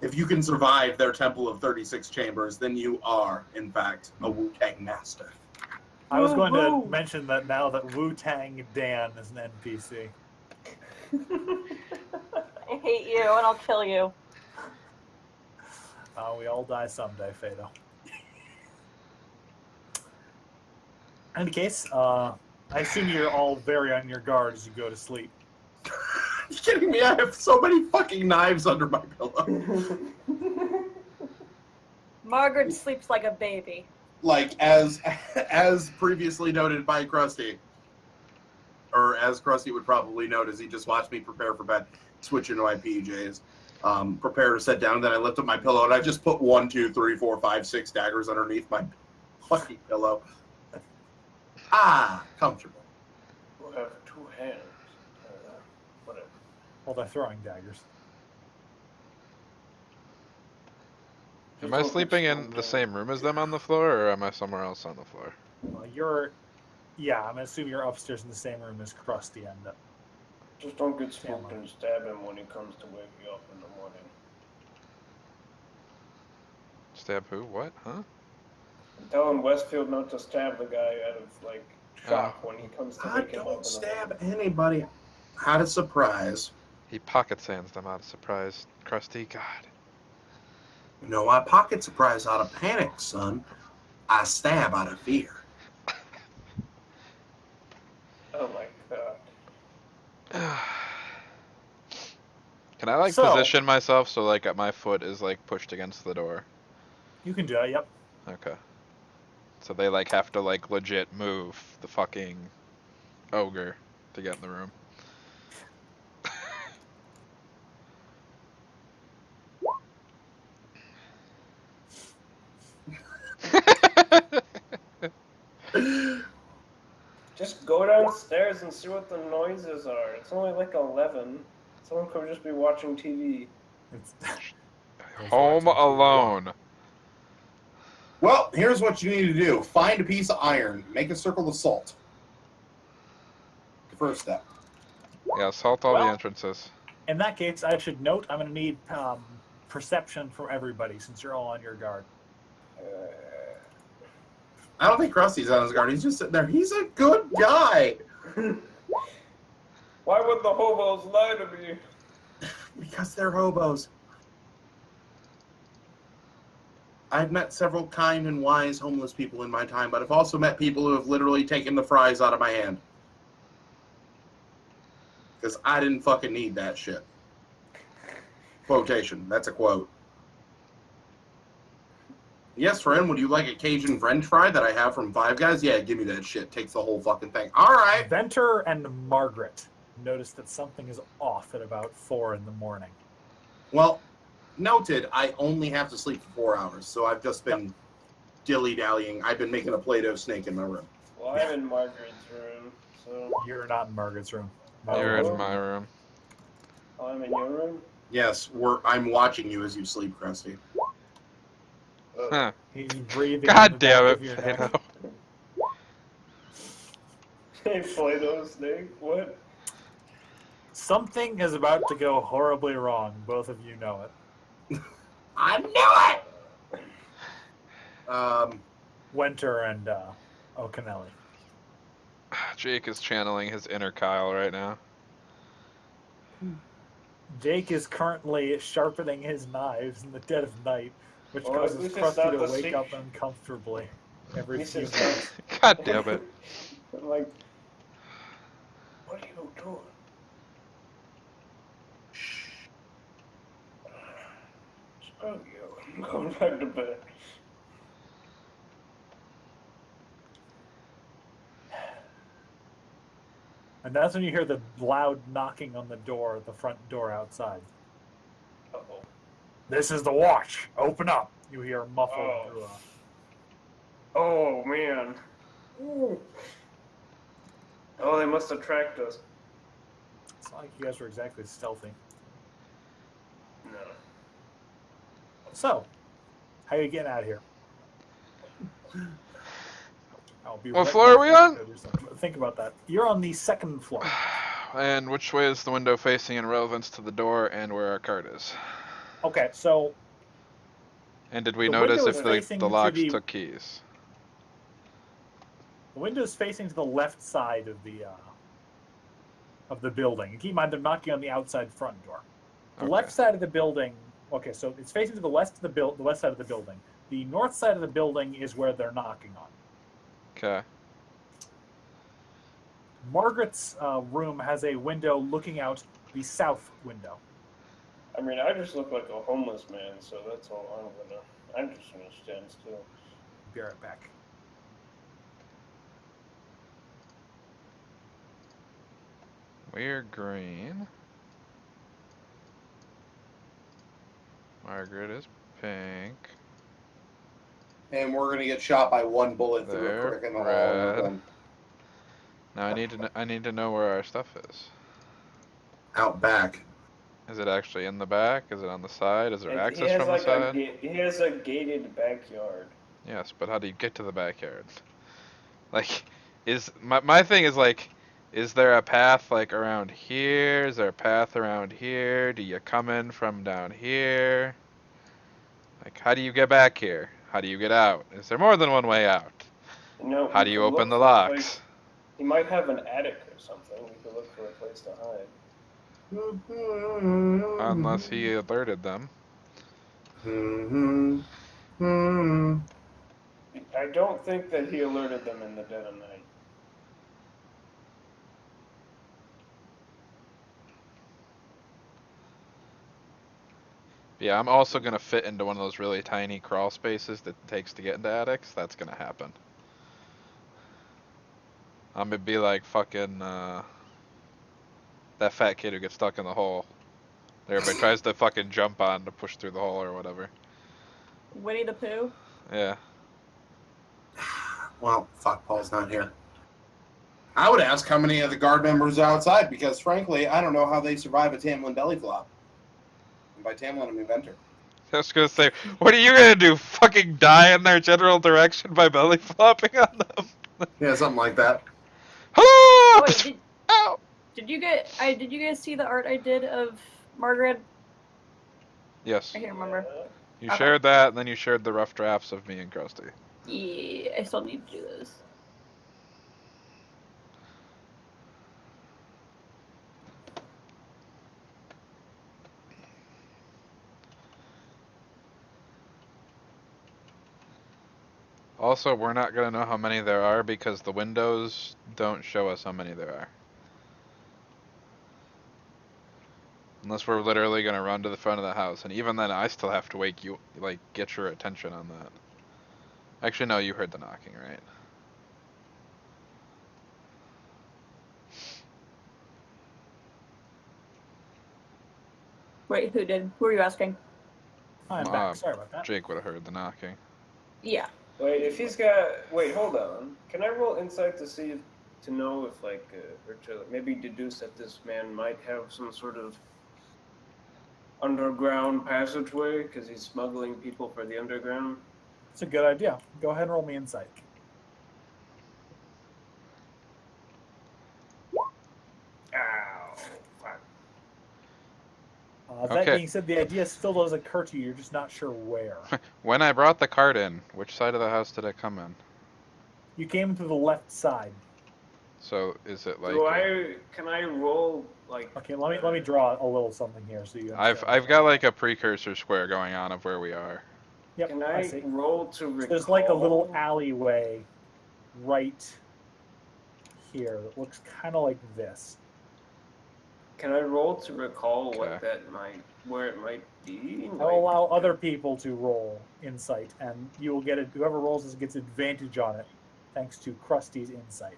If you can survive their Temple of 36 Chambers, then you are, in fact, a Wu-Tang master. I was going to Woo-hoo. mention that now that Wu-Tang Dan is an NPC. I hate you and I'll kill you. We all die someday, Fado. In any case, I assume you're all very on your guard as you go to sleep. Are you kidding me? I have so many fucking knives under my pillow. Margaret sleeps like a baby. Like, as previously noted by Krusty, or as Krusty would probably note as he just watched me prepare for bed, switch into my PJs, prepare to sit down, then I lift up my pillow, and I just put 1, 2, 3, 4, 5, 6 daggers underneath my fucking pillow. Comfortable. We'll have 2 hands. Whatever. Well, they're throwing daggers. Am I sleeping in the same room as them on the floor, or am I somewhere else on the floor? Yeah, I'm assuming you're upstairs in the same room as Krusty and Just don't get spooked and stab him when he comes to wake you up in the morning. Stab who? What? Huh? I'm telling Westfield not to stab the guy out of like shock when he comes to I wake him up. don't stab anybody. Out of surprise. He pocket sands them out of surprise. Krusty, God. No, I pocket surprise out of panic, son. I stab out of fear. Oh my god. Can I like So- position myself so like my foot is like pushed against the door? you can do that. Yep. Okay. So they like have to like legit move the fucking ogre to get in the room. Just go downstairs and see what the noises are. It's only like 11. Someone could just be watching TV. It's Home Alone. Well, here's what you need to do. Find a piece of iron. Make a circle of salt. First step. Yeah, salt all the Well- entrances. In that case, I should note I'm going to need perception from everybody since you're all on your guard. I don't think Krusty's on his guard. He's just sitting there. He's a good guy. Why would the hobos lie to me? Because they're hobos. I've met several kind and wise homeless people in my time, but I've also met people who have literally taken the fries out of my hand. Because I didn't fucking need that shit. Quotation. That's a quote. Yes, friend, would you like a Cajun French fry that I have from Five Guys? Yeah, give me that shit. Takes the whole fucking thing. All right. Venter and Margaret notice that something is off at about 4 in the morning. Well, noted, I only have to sleep for 4 hours, so I've just been dilly-dallying. I've been making a Play-Doh snake in my room. Well, I'm in Margaret's room, so. You're not in Margaret's room. You're Oh. in my room. Oh, I'm in your room? Yes, I'm watching you as you sleep, Krusty. Oh. Huh. He's breathing. God in the damn back it, of your neck. Fado. Hey, Play-Doh snake, what? Something is about to go horribly wrong. Both of you know it. I knew it! Winter and O'Connelly. Jake is channeling his inner Kyle right now. Jake is currently sharpening his knives in the dead of night, which Well, at causes least it's Krusty not to the wake secret- up uncomfortably every He few says minutes. God damn it. I'm like, what are you doing? Screw you. I'm going back to bed. And that's when you hear the loud knocking on the door, the front door outside. Uh-oh. This is the watch. Open up. You hear muffled Oh. through Oh, man. Ooh. Oh, they must have tracked us. It's not like you guys were exactly stealthy. No. So, how are you getting out of here? I'll be What floor are we on? Think about that. You're on the second floor. And which way is the window facing in relevance to the door and where our card is? Okay, so And did we The notice window if is the facing to locks the- took keys? the window's facing to the left side of the building. And keep in mind, they're knocking on the outside front door. The Okay. left side of the building. Okay, so it's facing to the west of the west side of the building. The north side of the building is where they're knocking on. Okay. Margaret's room has a window looking out the south window. I mean, I just look like a homeless man, so that's all I'm just gonna stand still. Be right back. We're green. Margaret is pink. And we're gonna get shot by one bullet through There, a crick in the wall. red. Now I need to know where our stuff is. Out back. Is it actually in the back? Is it on the side? Is there He access has from the like side? he has a gated backyard. Yes, but how do you get to the backyard? Like, is my thing is like, is there a path like around here? Is there a path around here? Do you come in from down here? Like, how do you get back here? How do you get out? Is there more than one way out? You know, How we do you could open look the for a place- locks? He might have an attic or something. We could look for a place to hide. Unless he alerted them. I don't think that he alerted them in the dead of night. Yeah, I'm also gonna fit into one of those really tiny crawl spaces that it takes to get into attics. That's gonna happen. I'm gonna be like fucking that fat kid who gets stuck in the hole. That everybody tries to fucking jump on to push through the hole or whatever. Winnie the Pooh. Yeah. Well, fuck, Paul's not here. I would ask how many of the guard members are outside, because frankly, I don't know how they survive a Tamlin belly flop. And by Tamlin, I mean Venter. I was gonna say, what are you gonna do? Fucking die in their general direction by belly flopping on them? Yeah, something like that. Oh, wait, Ow! did you guys see the art I did of Margaret? Yes. I can't remember. You Okay. shared that, and then you shared the rough drafts of me and Krusty. Yeah, I still need to do those. Also, we're not gonna know how many there are because the windows don't show us how many there are. Unless we're literally gonna run to the front of the house, and even then, I still have to wake you, like, get your attention on that. Actually, no, you heard the knocking, right? Wait, who did? Who are you asking? I'm back. Sorry about that. Jake would have heard the knocking. Yeah. Wait, if he's got... Wait, hold on. Can I roll insight to see, to know if, like, or to maybe deduce that this man might have some sort of underground passageway, because he's smuggling people for the underground? It's a good idea. Go ahead and roll me insight. Ow. Fuck. That Okay. being said, the idea still does occur to you. You're just not sure where. When I brought the cart in, which side of the house did I come in? You came to the left side. So is it like? Can I roll, like... Okay, let me draw a little something here so you. I've got like a precursor square going on of where we are. Yep, Can I I see. roll to recall? There's like a little alleyway right here that looks kind of like this. Can I roll to recall Okay. what that might, where it might be? I'll allow other people to roll insight, and you will get it. Whoever rolls this gets advantage on it, thanks to Krusty's insight.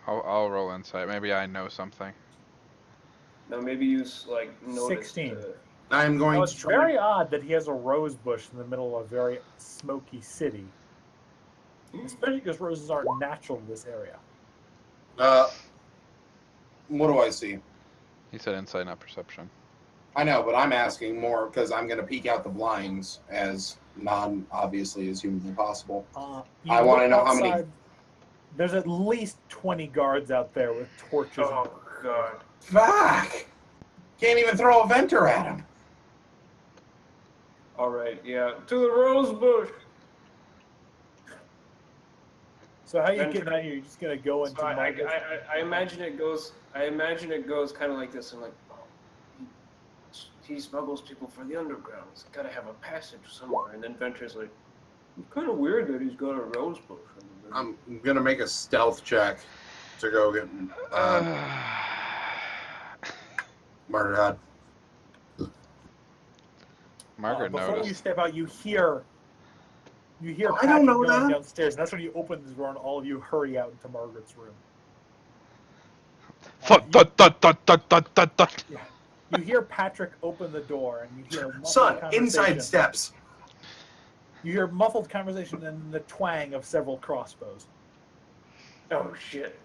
I'll roll insight. Maybe I know something. No, maybe you like noticed. 16. I'm going Now, to it's try. very odd that he has a rose bush in the middle of a very smoky city, especially because roses aren't natural in this area. What do I see? He said insight, not perception. I know, but I'm asking more because I'm going to peek out the blinds as non-obviously as humanly possible. You I wanna look know how many- outside, There's at least 20 guards out there with torches. Oh God! Fuck! Can't even throw a venter at him. All right, yeah, to the rose bush. So how you Venture- getting out here? You're just gonna go into So Margaret's? I imagine it goes. I imagine it goes kind of like this. I'm like, oh, he smuggles people for the underground. He's got to have a passage somewhere. And then Venture's like, it's kind of weird that he's got a rose bush. I'm going to make a stealth check to go get Murderhead. Margaret Before you noticed. step out, you hear I Patrick don't know going that. downstairs, and that's when you open the door and all of you hurry out into Margaret's room. Thud, thud, thud, thud, thud, thud, thud, thud. You hear Patrick open the door, and you hear a muffled Son, conversation. inside steps. You hear muffled conversation and the twang of several crossbows. Oh shit.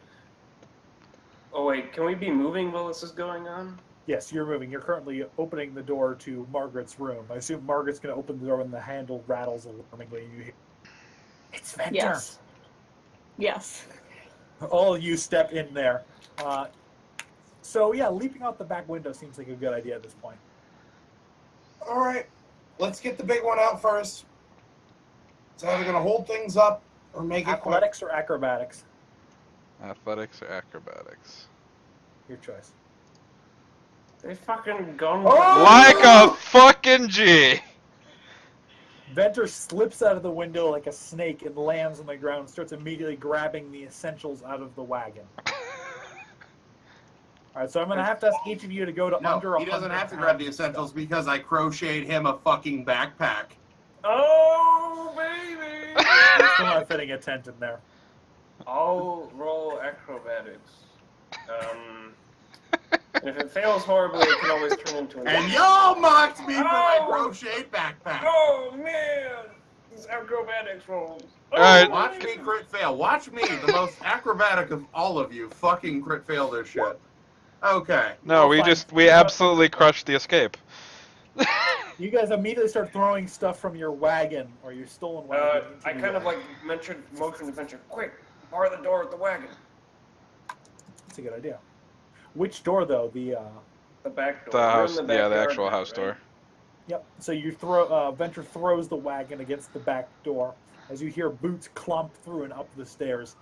Oh wait, can we be moving while this is going on? Yes, you're moving. You're currently opening the door to Margaret's room. I assume Margaret's going to open the door when the handle rattles alarmingly. You hear, it's Venter. Yes. Yes. All of you step in there. So yeah, leaping out the back window seems like a good idea at this point. All right, let's get the big one out first. It's either going to hold things up or make it quick. Athletics or acrobatics? Athletics or acrobatics? Your choice. They fucking gone. Oh! Like a fucking G! Venter slips out of the window like a snake and lands on the ground and starts immediately grabbing the essentials out of the wagon. Alright, so I'm going to have to ask each of you to go to under No, 100 he doesn't have to grab the essentials because I crocheted him a fucking backpack. Oh baby! You're still not fitting a tent in there. I'll roll acrobatics. And if it fails horribly, it can always turn into an. And y'all mocked me for my Oh! crocheted backpack. Oh man! These acrobatics rolls. Alright. Watch me crit fail. Watch me, the most acrobatic of all of you, fucking crit fail this shit. Okay. No, we absolutely crushed the escape. You guys immediately start throwing stuff from your wagon or your stolen wagon. into I the kind of wagon. like motion to Venture. Quick, bar the door at the wagon. That's a good idea. Which door, though? The back door. The We're in house, the yeah, the backyard actual now, house right? door. Yep. So you throw. Venture throws the wagon against the back door as you hear boots clomp through and up the stairs.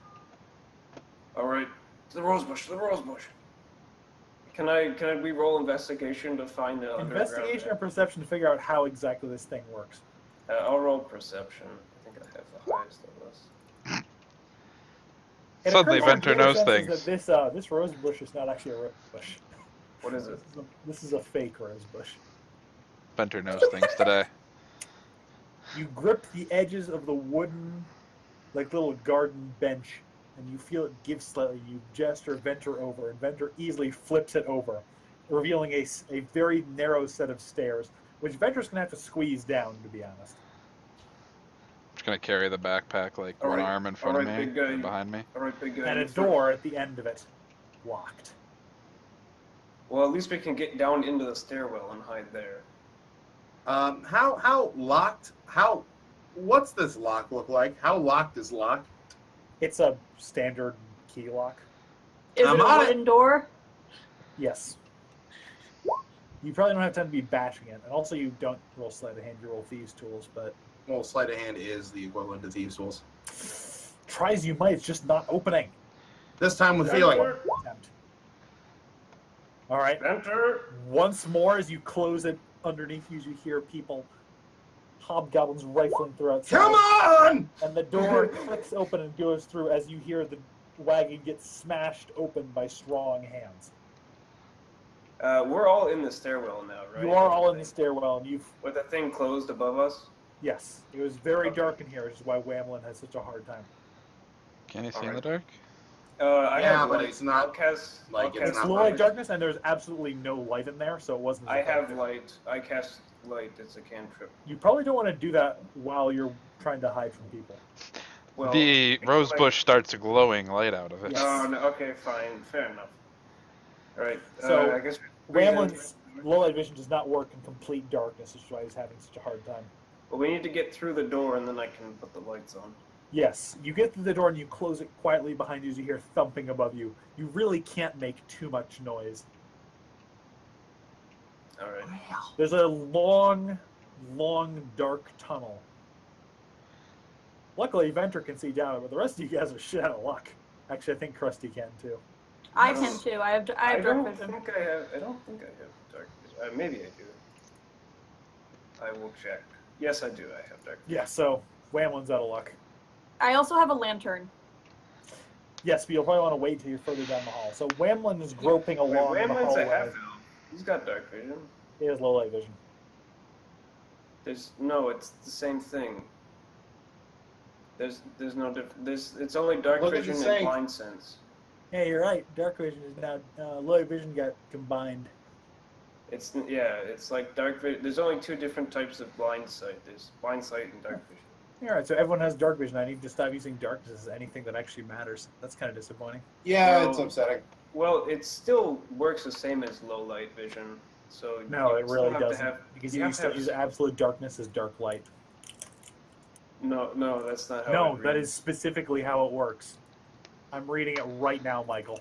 All right, to the rose bush. To the rose bush. Can we roll investigation to find the Investigation or underground? perception to figure out how exactly this thing works. I'll roll perception. I think I have the highest of us. It Suddenly occurs to Venter you knows senses things. that this rose bush is not actually a rose bush. What is it? This is a fake rose bush. Venter knows things today. You grip the edges of the wooden, like little garden bench, and you feel it give slightly. You gesture Venter over, and Venter easily flips it over, revealing a very narrow set of stairs, which Venter's going to have to squeeze down, to be honest. Just gonna carry the backpack like All one right, arm in front all of right, me big guy. and behind me. All right, big guy. And a you first. door at the end of it, locked. Well, at least we can get down into the stairwell and hide there. How locked? What's this lock look like? How locked is locked? It's a standard key lock. Is I'm it a on it. wooden door? Yes. You probably don't have time to be bashing it, and also you don't roll sleight of hand, you roll thieves' tools, but Well, sleight of hand is the equivalent to thieves' tools. try as you might, it's just not opening. This time with feeling. Attempt. All right. Enter. Once more, as you close it underneath you, you hear people, hobgoblins rifling through outside. Come on! And the door clicks open and goes through as you hear the wagon get smashed open by strong hands. We're all in the stairwell now, right? You are all in the stairwell, and you've... With the thing closed above us. Yes, it was very Okay. dark in here, which is why Whamlin has such a hard time. Can you see in the Alright. dark? I Yeah, have but light. it's not- I'll cast, like, I'll it's cast It's not low light. light darkness, and there's absolutely no light in there, so it wasn't as I have effective. light. I cast light. It's a cantrip. You probably don't want to do that while you're trying to hide from people. Well, The it's rose like- bush starts glowing light out of it. Yes. Oh, no, okay, fine. Fair enough. All right. So, I guess Whamlin's low light vision does not work in complete darkness, which is why he's having such a hard time. Well, we need to get through the door, and then I can put the lights on. Yes, you get through the door and you close it quietly behind you as you hear thumping above you. You really can't make too much noise. All right. There's a long, dark tunnel. Luckily, Venter can see down it, but the rest of you guys are shit out of luck. Actually, I think Krusty can too. I No. can too. I have I dark don't vision. think I have. I don't think I have dark vision. Maybe I do. I will check. Yes, I do. I have dark vision. Yeah, so Whamlin's out of luck. I also have a lantern. Yes, but you'll probably want to wait till you're further down the hall. So Whamlin is groping Wait, along the Whamlin's a half hallway. elf. He's got dark vision. He has low light vision. There's no. It's the same thing. There's no difference. It's only dark Look at vision the and saying. blind sense. Yeah, you're right. Dark vision is now low light vision got combined. It's It's like dark vision. There's only two different types of blind sight. There's blind sight and dark vision. All right, so everyone has dark vision. I need to stop using darkness as anything that actually matters. That's kind of disappointing. Yeah, Well, it's upsetting. Well, it still works the same as low light vision. So No, you it still really have to doesn't, have- because you you have used to to have- use absolute darkness as dark light. No, that's not how. No, it that reads. is specifically how it works. I'm reading it right now, Michael.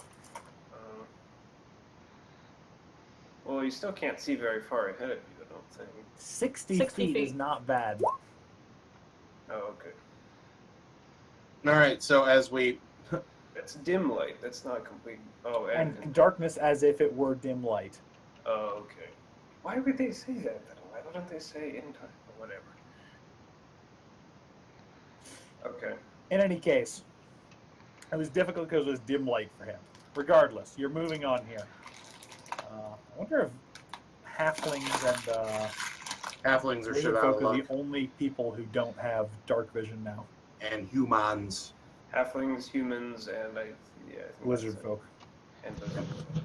Well, you still can't see very far ahead of you. I don't think. 60 60 feet is feet. not bad. Oh, okay. All right, so as we That's dim light. That's not complete. Oh, And darkness as if it were dim light. Oh, okay. Why would they say that? Then? Why don't they say in time or whatever? Okay. In any case, it was difficult because it was dim light for him. Regardless, you're moving on here. I wonder if halflings and halflings are shit lizard out folk of are luck, the only people who don't have dark vision now. and humans. Halflings, humans, and I think Lizard that's it. folk. And lizard folk.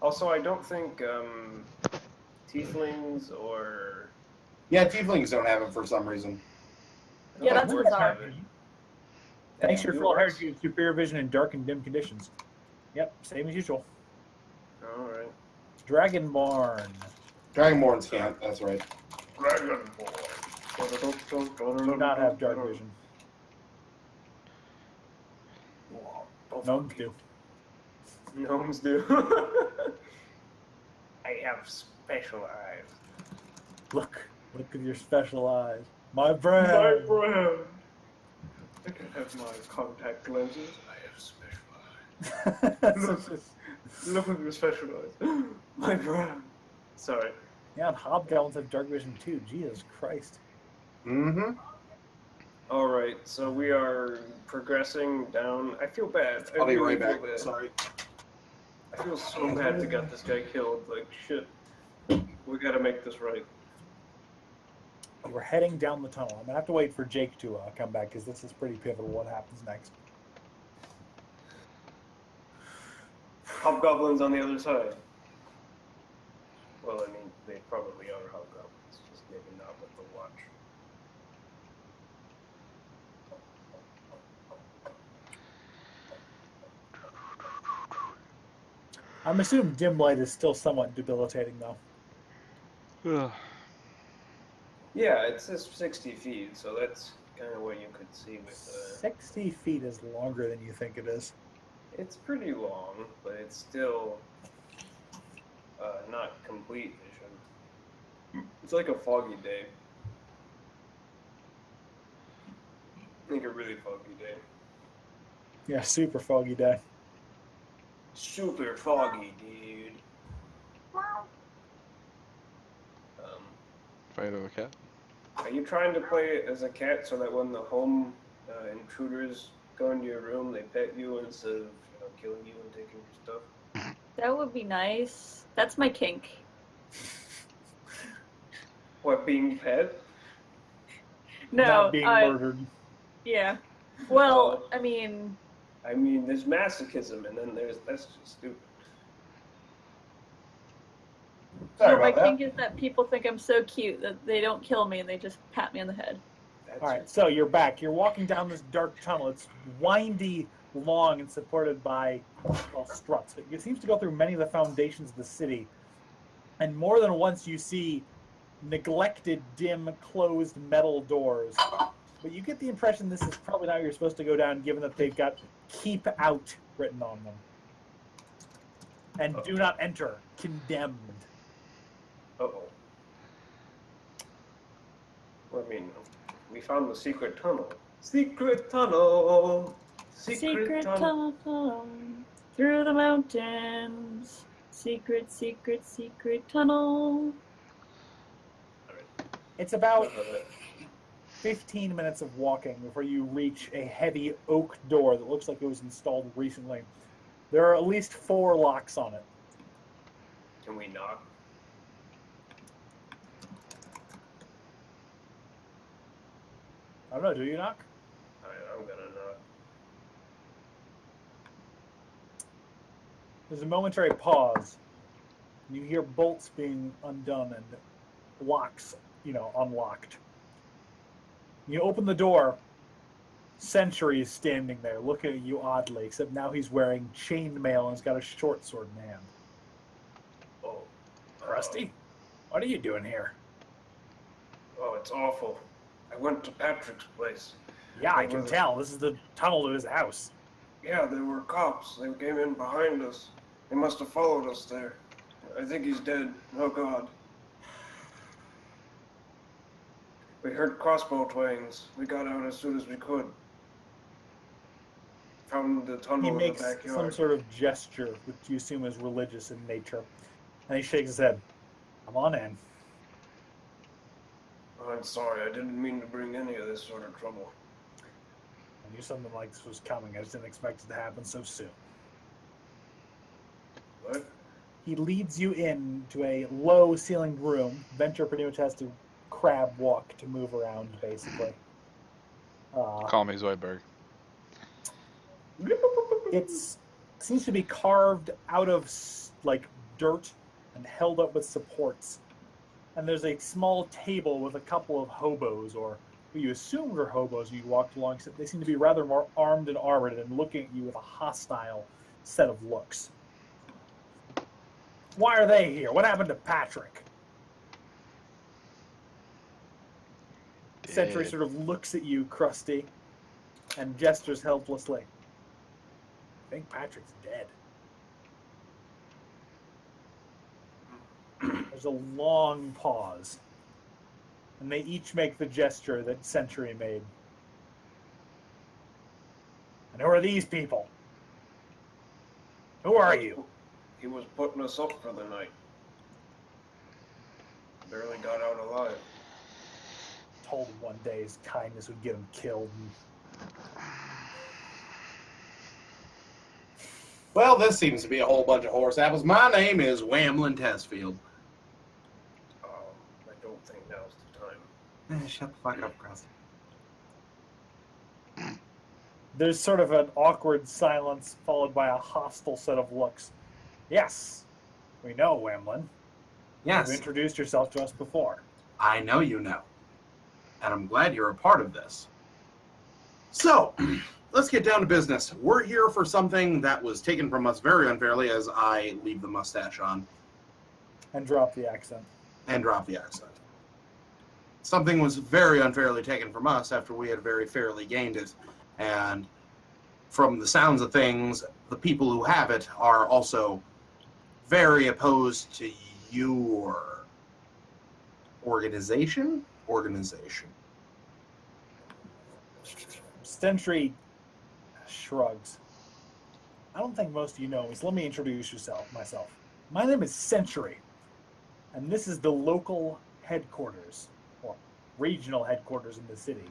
Also, I don't think tieflings or Yeah, tieflings don't have it for some reason. I don't Yeah, think that's dwarves bizarre. have it. Thanks for And full dwarves. hard to superior vision in dark and dim conditions. Yep, same as usual. All right. Dragonborn. Dragonborns can't. That's right. Do not have dark vision. Gnomes do. Gnomes do. I have special eyes. Look with your special eyes. My brand. My brand. I can have my contact lenses. I have special eyes. Look at your special eyes. My brand. Sorry. Yeah, and hobgoblins have dark vision too. Jesus Christ. Mm-hmm. All right, so we are progressing down. I feel bad. I'll be really right back. feel bad. Sorry. I feel so bad to get this guy killed. Like shit. We gotta make this right. We're heading down the tunnel. I'm gonna have to wait for Jake to come back because this is pretty pivotal. What happens next? Hobgoblins on the other side. Well, I mean, they probably are hobgoblins, just maybe not with the watch. I'm assuming dim light is still somewhat debilitating, though. Ugh. Yeah, it's just 60 feet, so that's kind of what you could see with 60 feet is longer than you think it is. It's pretty long, but it's still not complete vision. It's like a foggy day. Like a really foggy day. Yeah, super foggy day. Super foggy, dude. Fight of a cat. Are you trying to play as a cat so that when the home intruders go into your room, they pet you instead of killing you and taking your stuff? That would be nice. That's my kink. What, being pet? No, Not being murdered. yeah. Well, Oh. I mean, There's masochism, and then that's just stupid. Sorry no, my about that. kink is that people think I'm so cute that they don't kill me and they just pat me on the head. That's All right, so you're back. You're walking down this dark tunnel. It's windy, long, and supported by struts. It seems to go through many of the foundations of the city. And more than once, you see neglected, dim, closed metal doors. But you get the impression this is probably not how you're supposed to go down, given that they've got "Keep Out" written on them. And "Do not enter," condemned. Uh-oh. Well, I mean, we found the secret tunnel. Secret tunnel! Secret tunnel! tunnel through the mountains. Secret, secret, secret tunnel. It's about Enough of it. 15 minutes of walking before you reach a heavy oak door that looks like it was installed recently. There are at least 4 locks on it. Can we knock? I don't know, do you knock? I'm gonna knock. There's a momentary pause. You hear bolts being undone and locks, unlocked. You open the door. Sentry is standing there looking at you oddly, except now he's wearing chainmail and he's got a short sword in hand. Oh. Krusty, what are you doing here? Oh, it's awful. I went to Patrick's place. Yeah, I can tell. This is the tunnel to his house. Yeah, there were cops. They came in behind us. They must have followed us there. I think he's dead. Oh, God. We heard crossbow twangs. We got out as soon as we could. Found the tunnel He in makes the backyard. some sort of gesture, which you assume is religious in nature. And he shakes his head. Come on in. Oh, I'm sorry. I didn't mean to bring any of this sort of trouble. I knew something like this was coming. I just didn't expect it to happen so soon. What? He leads you into a low-ceilinged room. Venture pretty much has to crab walk to move around, basically. Call me Zoidberg. It seems to be carved out of dirt and held up with supports. And there's a small table with a couple of hobos, or who you assumed were hobos when you walked along. Except they seem to be rather more armed and armored and looking at you with a hostile set of looks. Why are they here? What happened to Patrick? Sentry Dead. sort of looks at you, Krusty, and gestures helplessly. I think Patrick's dead. There's a long pause. And they each make the gesture that Sentry made. And who are these people? Who are you? He was putting us up for the night. Barely got out alive. told him one day his kindness would get him killed. Well, this seems to be a whole bunch of horse apples. My name is Whamlin Testfield. I don't think now's the time. Shut the fuck up, Krusty. There's sort of an awkward silence followed by a hostile set of looks. Yes, we know, Whamlin. Yes, You've introduced yourself to us before. I know you know. And I'm glad you're a part of this. So, let's get down to business. We're here for something that was taken from us very unfairly, as I leave the mustache on And drop the accent. and drop the accent. Something was very unfairly taken from us after we had very fairly gained it. And from the sounds of things, the people who have it are also very opposed to your organization? Organization. Sentry shrugs. I don't think most of you know me, so let me introduce myself. My name is Century, and this is the local headquarters, or regional headquarters in the city,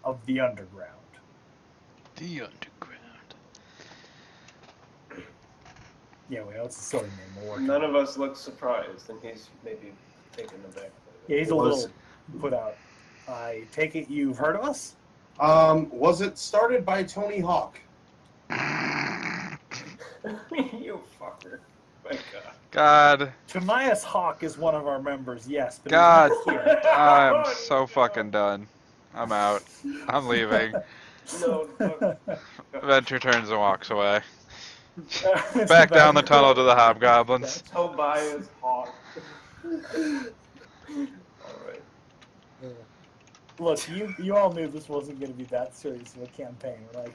of the Underground. The Underground. Yeah, well, it's a silly name. We'll work None on it. of us look surprised, and he's maybe taken aback. Yeah, he's a Was- little put out. I take it you've heard of us? Was it started by Tony Hawk? You fucker. My God. God, Tamias Hawk is one of our members, yes, but God. he's not here. I'm so fucking done. I'm out. I'm leaving. No, look. Venture turns and walks away. Back down the tunnel to the hobgoblins. Tobias Hawk. Alright. Look, you all knew this wasn't going to be that serious of a campaign when I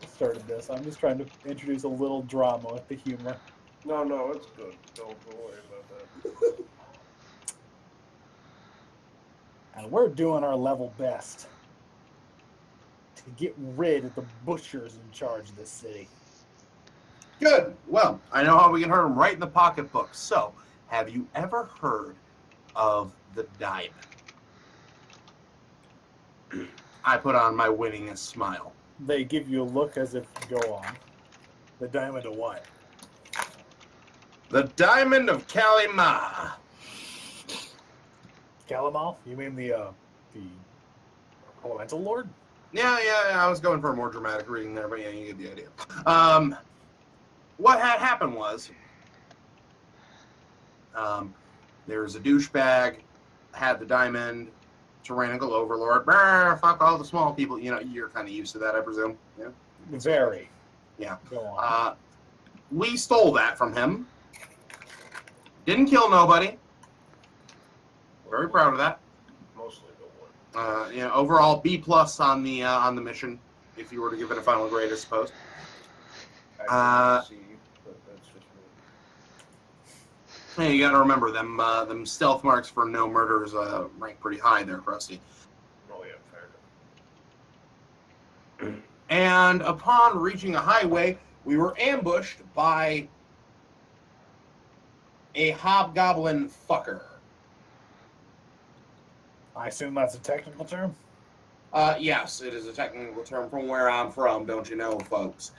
started this. I'm just trying to introduce a little drama with the humor. No, it's good. Don't worry about that. And we're doing our level best to get rid of the butchers in charge of this city. Good. Well, I know how we can hurt them right in the pocketbook. So, have you ever heard of the Diamond? I put on my winningest smile. They give you a look as if, go on. The diamond of what? The Diamond of Kalima. Kalamal? You mean the Elemental Lord? Yeah, I was going for a more dramatic reading there, but yeah, you get the idea. What had happened was, there was a douchebag, had the diamond, tyrannical overlord, brr, fuck all the small people. You know, you're kind of used to that, I presume. Yeah. Very. Yeah. Go on. We stole that from him. Didn't kill nobody. Very proud of that. Mostly the one. Overall B+ on the mission. If you were to give it a final grade, I suppose. I can see, but that's just me. Hey, you got to remember them stealth marks for no murders rank pretty high there, Krusty. Oh yeah, fair enough. And upon reaching a highway, we were ambushed by a hobgoblin fucker. I assume that's a technical term? Yes, it is a technical term from where I'm from, don't you know, folks?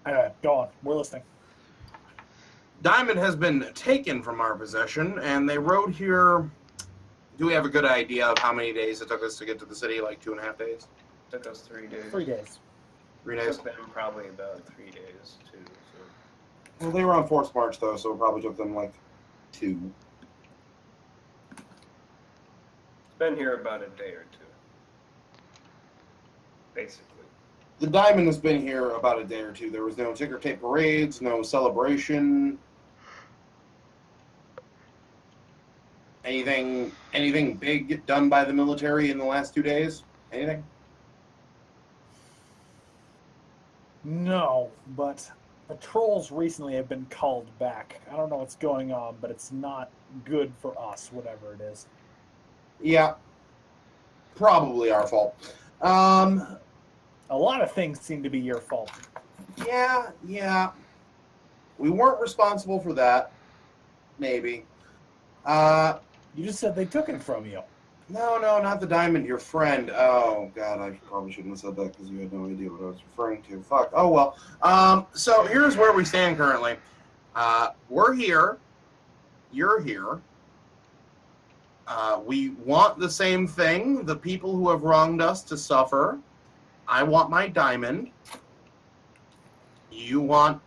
Anyway, go on. We're listening. Diamond has been taken from our possession, and they rode here. Do we have a good idea of how many days it took us to get to the city? Like 2.5 days? Took us 3 days. 3 days. 3 days? Took them probably about 3 days too. So. Well, they were on forced march, though, so it probably took them like 2. It's been here about a day or two. Basically. The Diamond has been here about a day or two. There was no ticker tape parades, no celebration. Anything big done by the military in the last 2 days? Anything? No, but patrols recently have been called back. I don't know what's going on, but it's not good for us, whatever it is. Yeah. Probably our fault. A lot of things seem to be your fault. Yeah. We weren't responsible for that. Maybe. You just said they took it from you. No, not the diamond, your friend. Oh, God, I probably shouldn't have said that because you had no idea what I was referring to. Fuck. Oh, well. So here's where we stand currently. We're here. You're here. We want the same thing, the people who have wronged us to suffer. I want my diamond. You want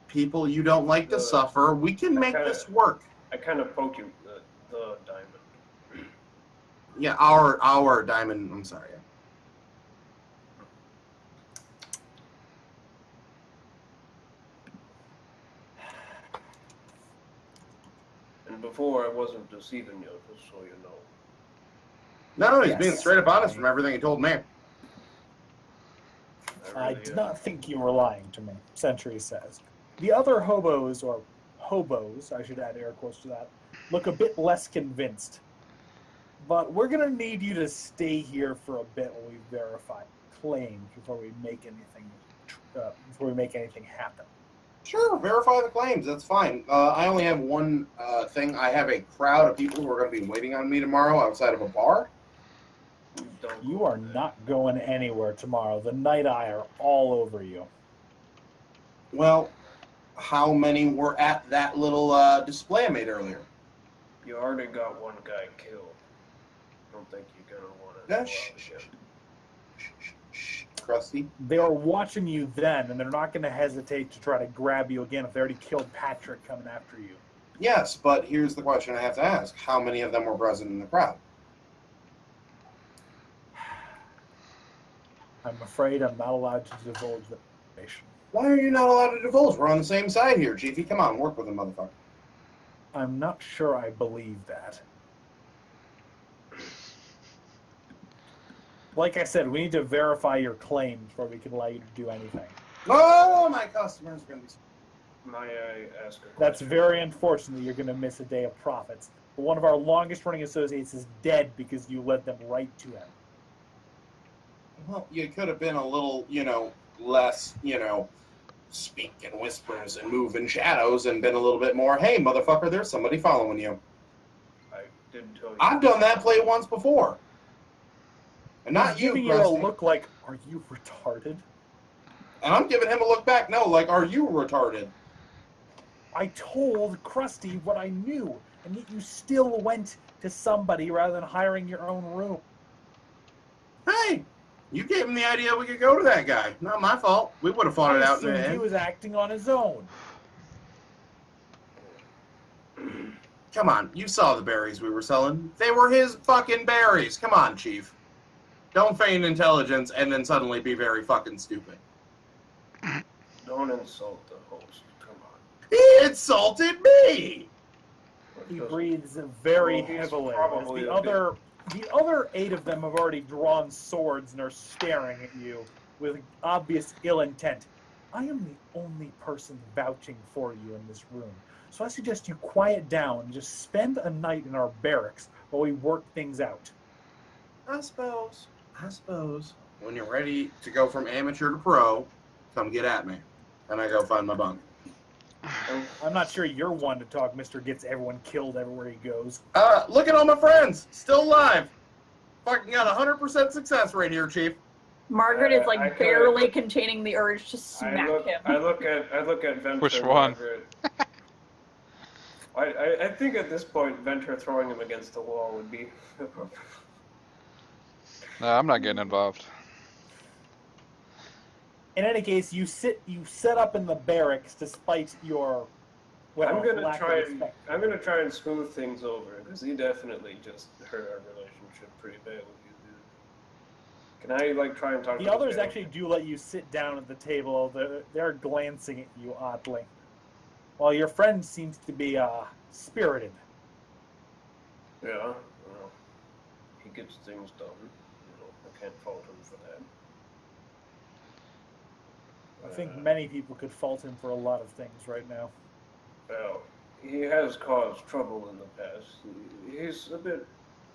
people you don't like to suffer. We can make this work. I kind of poked you, the diamond. Yeah, our diamond. I'm sorry. And before, I wasn't deceiving you, just so you know. No, he's Yes. being straight up honest from everything he told me. I really did not think you were lying to me, Century says. The other hobos, or hobos, I should add air quotes to that, look a bit less convinced. But we're going to need you to stay here for a bit while we verify claims before we make anything happen. Sure, verify the claims. That's fine. I only have one thing. I have a crowd of people who are going to be waiting on me tomorrow outside of a bar. Don't You go are there. not going anywhere tomorrow. The Night Eye are all over you. Well, how many were at that little display I made earlier? You already got one guy killed. Don't think you're gonna want to. Yeah, shh, Krusty. They are watching you then, and they're not going to hesitate to try to grab you again if they already killed Patrick coming after you. Yes, but here's the question I have to ask. How many of them were present in the crowd? I'm afraid I'm not allowed to divulge that information. Why are you not allowed to divulge? We're on the same side here, Chiefy. Come on, work with him, motherfucker. I'm not sure I believe that. Like I said, we need to verify your claims before we can allow you to do anything. Oh, my customers are going to be... May I ask a question? That's very unfortunate. You're going to miss a day of profits. But one of our longest-running associates is dead because you led them right to him. Well, you could have been a little, less, speak in whispers and move in shadows and been a little bit more, hey, motherfucker, there's somebody following you. I did tell you. I've done that play once before. And not He's you, giving you a Krusty. look like, are you retarded? And I'm giving him a look back, no, like, are you retarded? I told Krusty what I knew, and yet you still went to somebody rather than hiring your own room. Hey, you gave him the idea we could go to that guy. Not my fault. We would have fought it I out in the assumed he end. was acting on his own. Come on, you saw the berries we were selling. They were his fucking berries. Come on, Chief. Don't feign intelligence and then suddenly be very fucking stupid. Don't insult the host. Come on. He insulted me! He Just- breathes very Well, he's heavily. As probably the a other 8 of them have already drawn swords and are staring at you with obvious ill intent. I am the only person vouching for you in this room. So I suggest you quiet down and just spend a night in our barracks while we work things out. I suppose. When you're ready to go from amateur to pro, come get at me. And I go find my bunk. I'm not sure you're one to talk Mr. Gets everyone killed everywhere he goes. Look at all my friends. Still alive. Fucking got 100% success rate here, Chief. Margaret is I like could- barely containing the urge to I smack look, him. I look at Venture. Which and one? Margaret. I think at this point, Venture throwing him against the wall would be. No, I'm not getting involved. In any case, you set up in the barracks despite your I'm gonna lack of try. respect. I'm gonna try and smooth things over because he definitely just hurt our relationship pretty bad with you, dude. Can I try and talk? to The others guy? actually do let you sit down at the table, although they're glancing at you oddly. While your friend seems to be spirited. Yeah. Well, he gets things done. I can't fault him for that. I think many people could fault him for a lot of things right now. Well, he has caused trouble in the past. He's a bit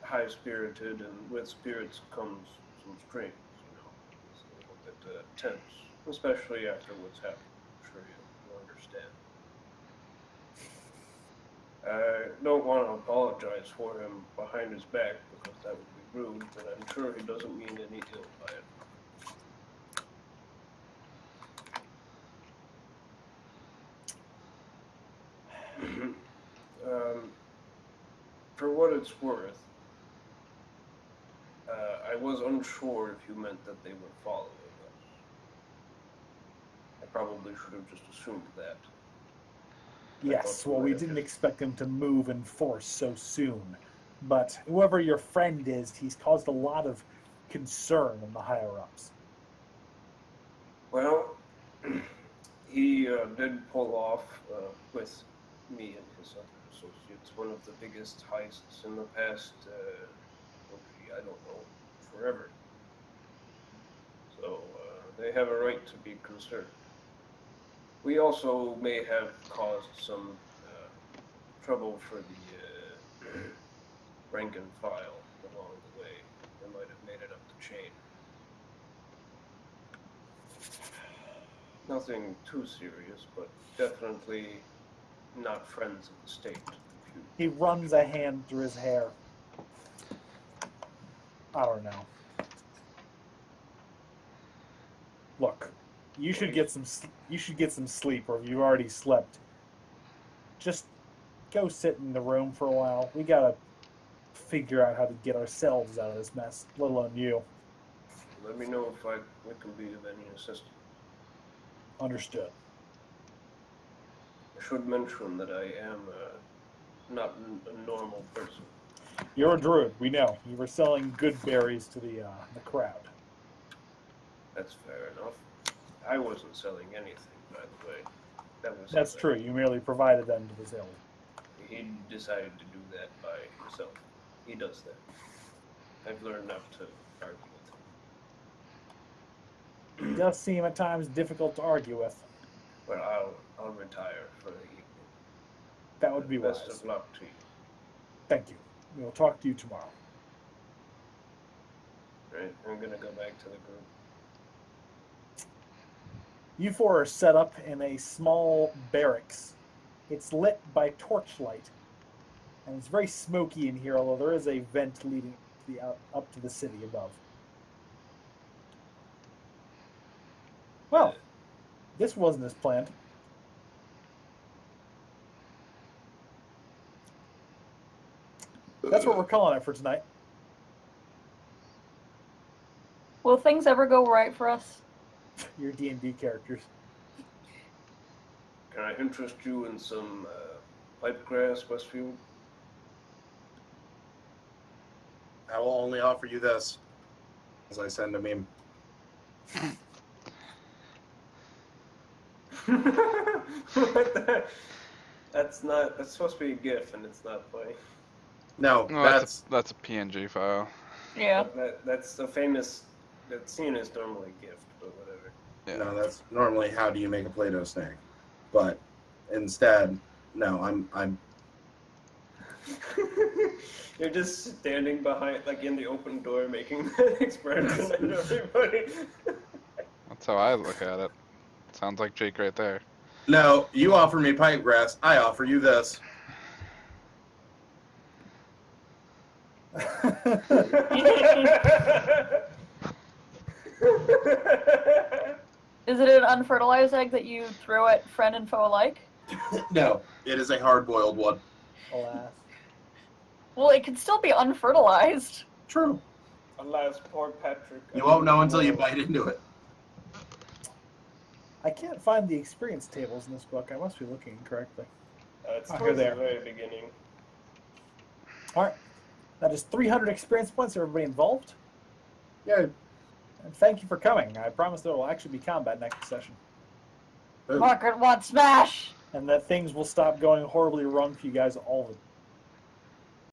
high-spirited, and with spirits comes some strings, He's a little bit tense, especially after what's happened. I'm sure you'll understand. I don't want to apologize for him behind his back because that would be rude, but I'm sure he doesn't mean any ill by it. For what it's worth, I was unsure if you meant that they were following us. I probably should have just assumed that. Yes, well, we didn't expect them to move in force so soon. But whoever your friend is, he's caused a lot of concern in the higher-ups. Well, he did pull off with me and his other associates one of the biggest heists in the past, I don't know, forever. So they have a right to be concerned. We also may have caused some trouble for the rank and file along the way. They might have made it up the chain. Nothing too serious, but definitely not friends of the state. He runs a hand through his hair. I don't know. Look, you should get some sleep, or if you already slept, just go sit in the room for a while. We gotta figure out how to get ourselves out of this mess, let alone you. Let me know if we can be of any assistance. Understood. I should mention that I am not a normal person. You're a druid, we know. You were selling good berries to the crowd. That's fair enough. I wasn't selling anything, by the way. That's true. You merely provided them to the sailor. He decided to do that by himself. He does that. I've learned not to argue with him. He does seem at times difficult to argue with. Well, I'll retire for the evening. That would be Best wise. of luck to you. Thank you. We will talk to you tomorrow. Right, I'm gonna go back to the group. You four are set up in a small barracks. It's lit by torchlight, and it's very smoky in here, although there is a vent leading up to the city above. Well, this wasn't as planned. That's what we're calling it for tonight. Will things ever go right for us? Your D&D characters. Can I interest you in some pipegrass, Westfield? I will only offer you this as I send a meme. What the? That's supposed to be a GIF, and it's not funny. No, No, that's a PNG file. Yeah. That's the famous. That scene is normally GIF, but whatever. Yeah. no, that's normally how do you make a Play-Doh snake. But instead, no, I'm You're just standing behind, like in the open door, making that expression at everybody. That's how I look at it. Sounds like Jake right there. no, you offer me pipe grass, I offer you this. Is it an unfertilized egg that you throw at friend and foe alike? No, it is a hard-boiled one. Alas. Well, it can still be unfertilized. True. Alas, poor Patrick. You won't know until you bite into it. I can't find the experience tables in this book. I must be looking incorrectly. It's Oh, here towards they the are. very beginning. All right. That is 300 experience points for everybody involved. Yeah. And thank you for coming. I promise there will actually be combat next session. Margaret wants smash! And that things will stop going horribly wrong for you guys all the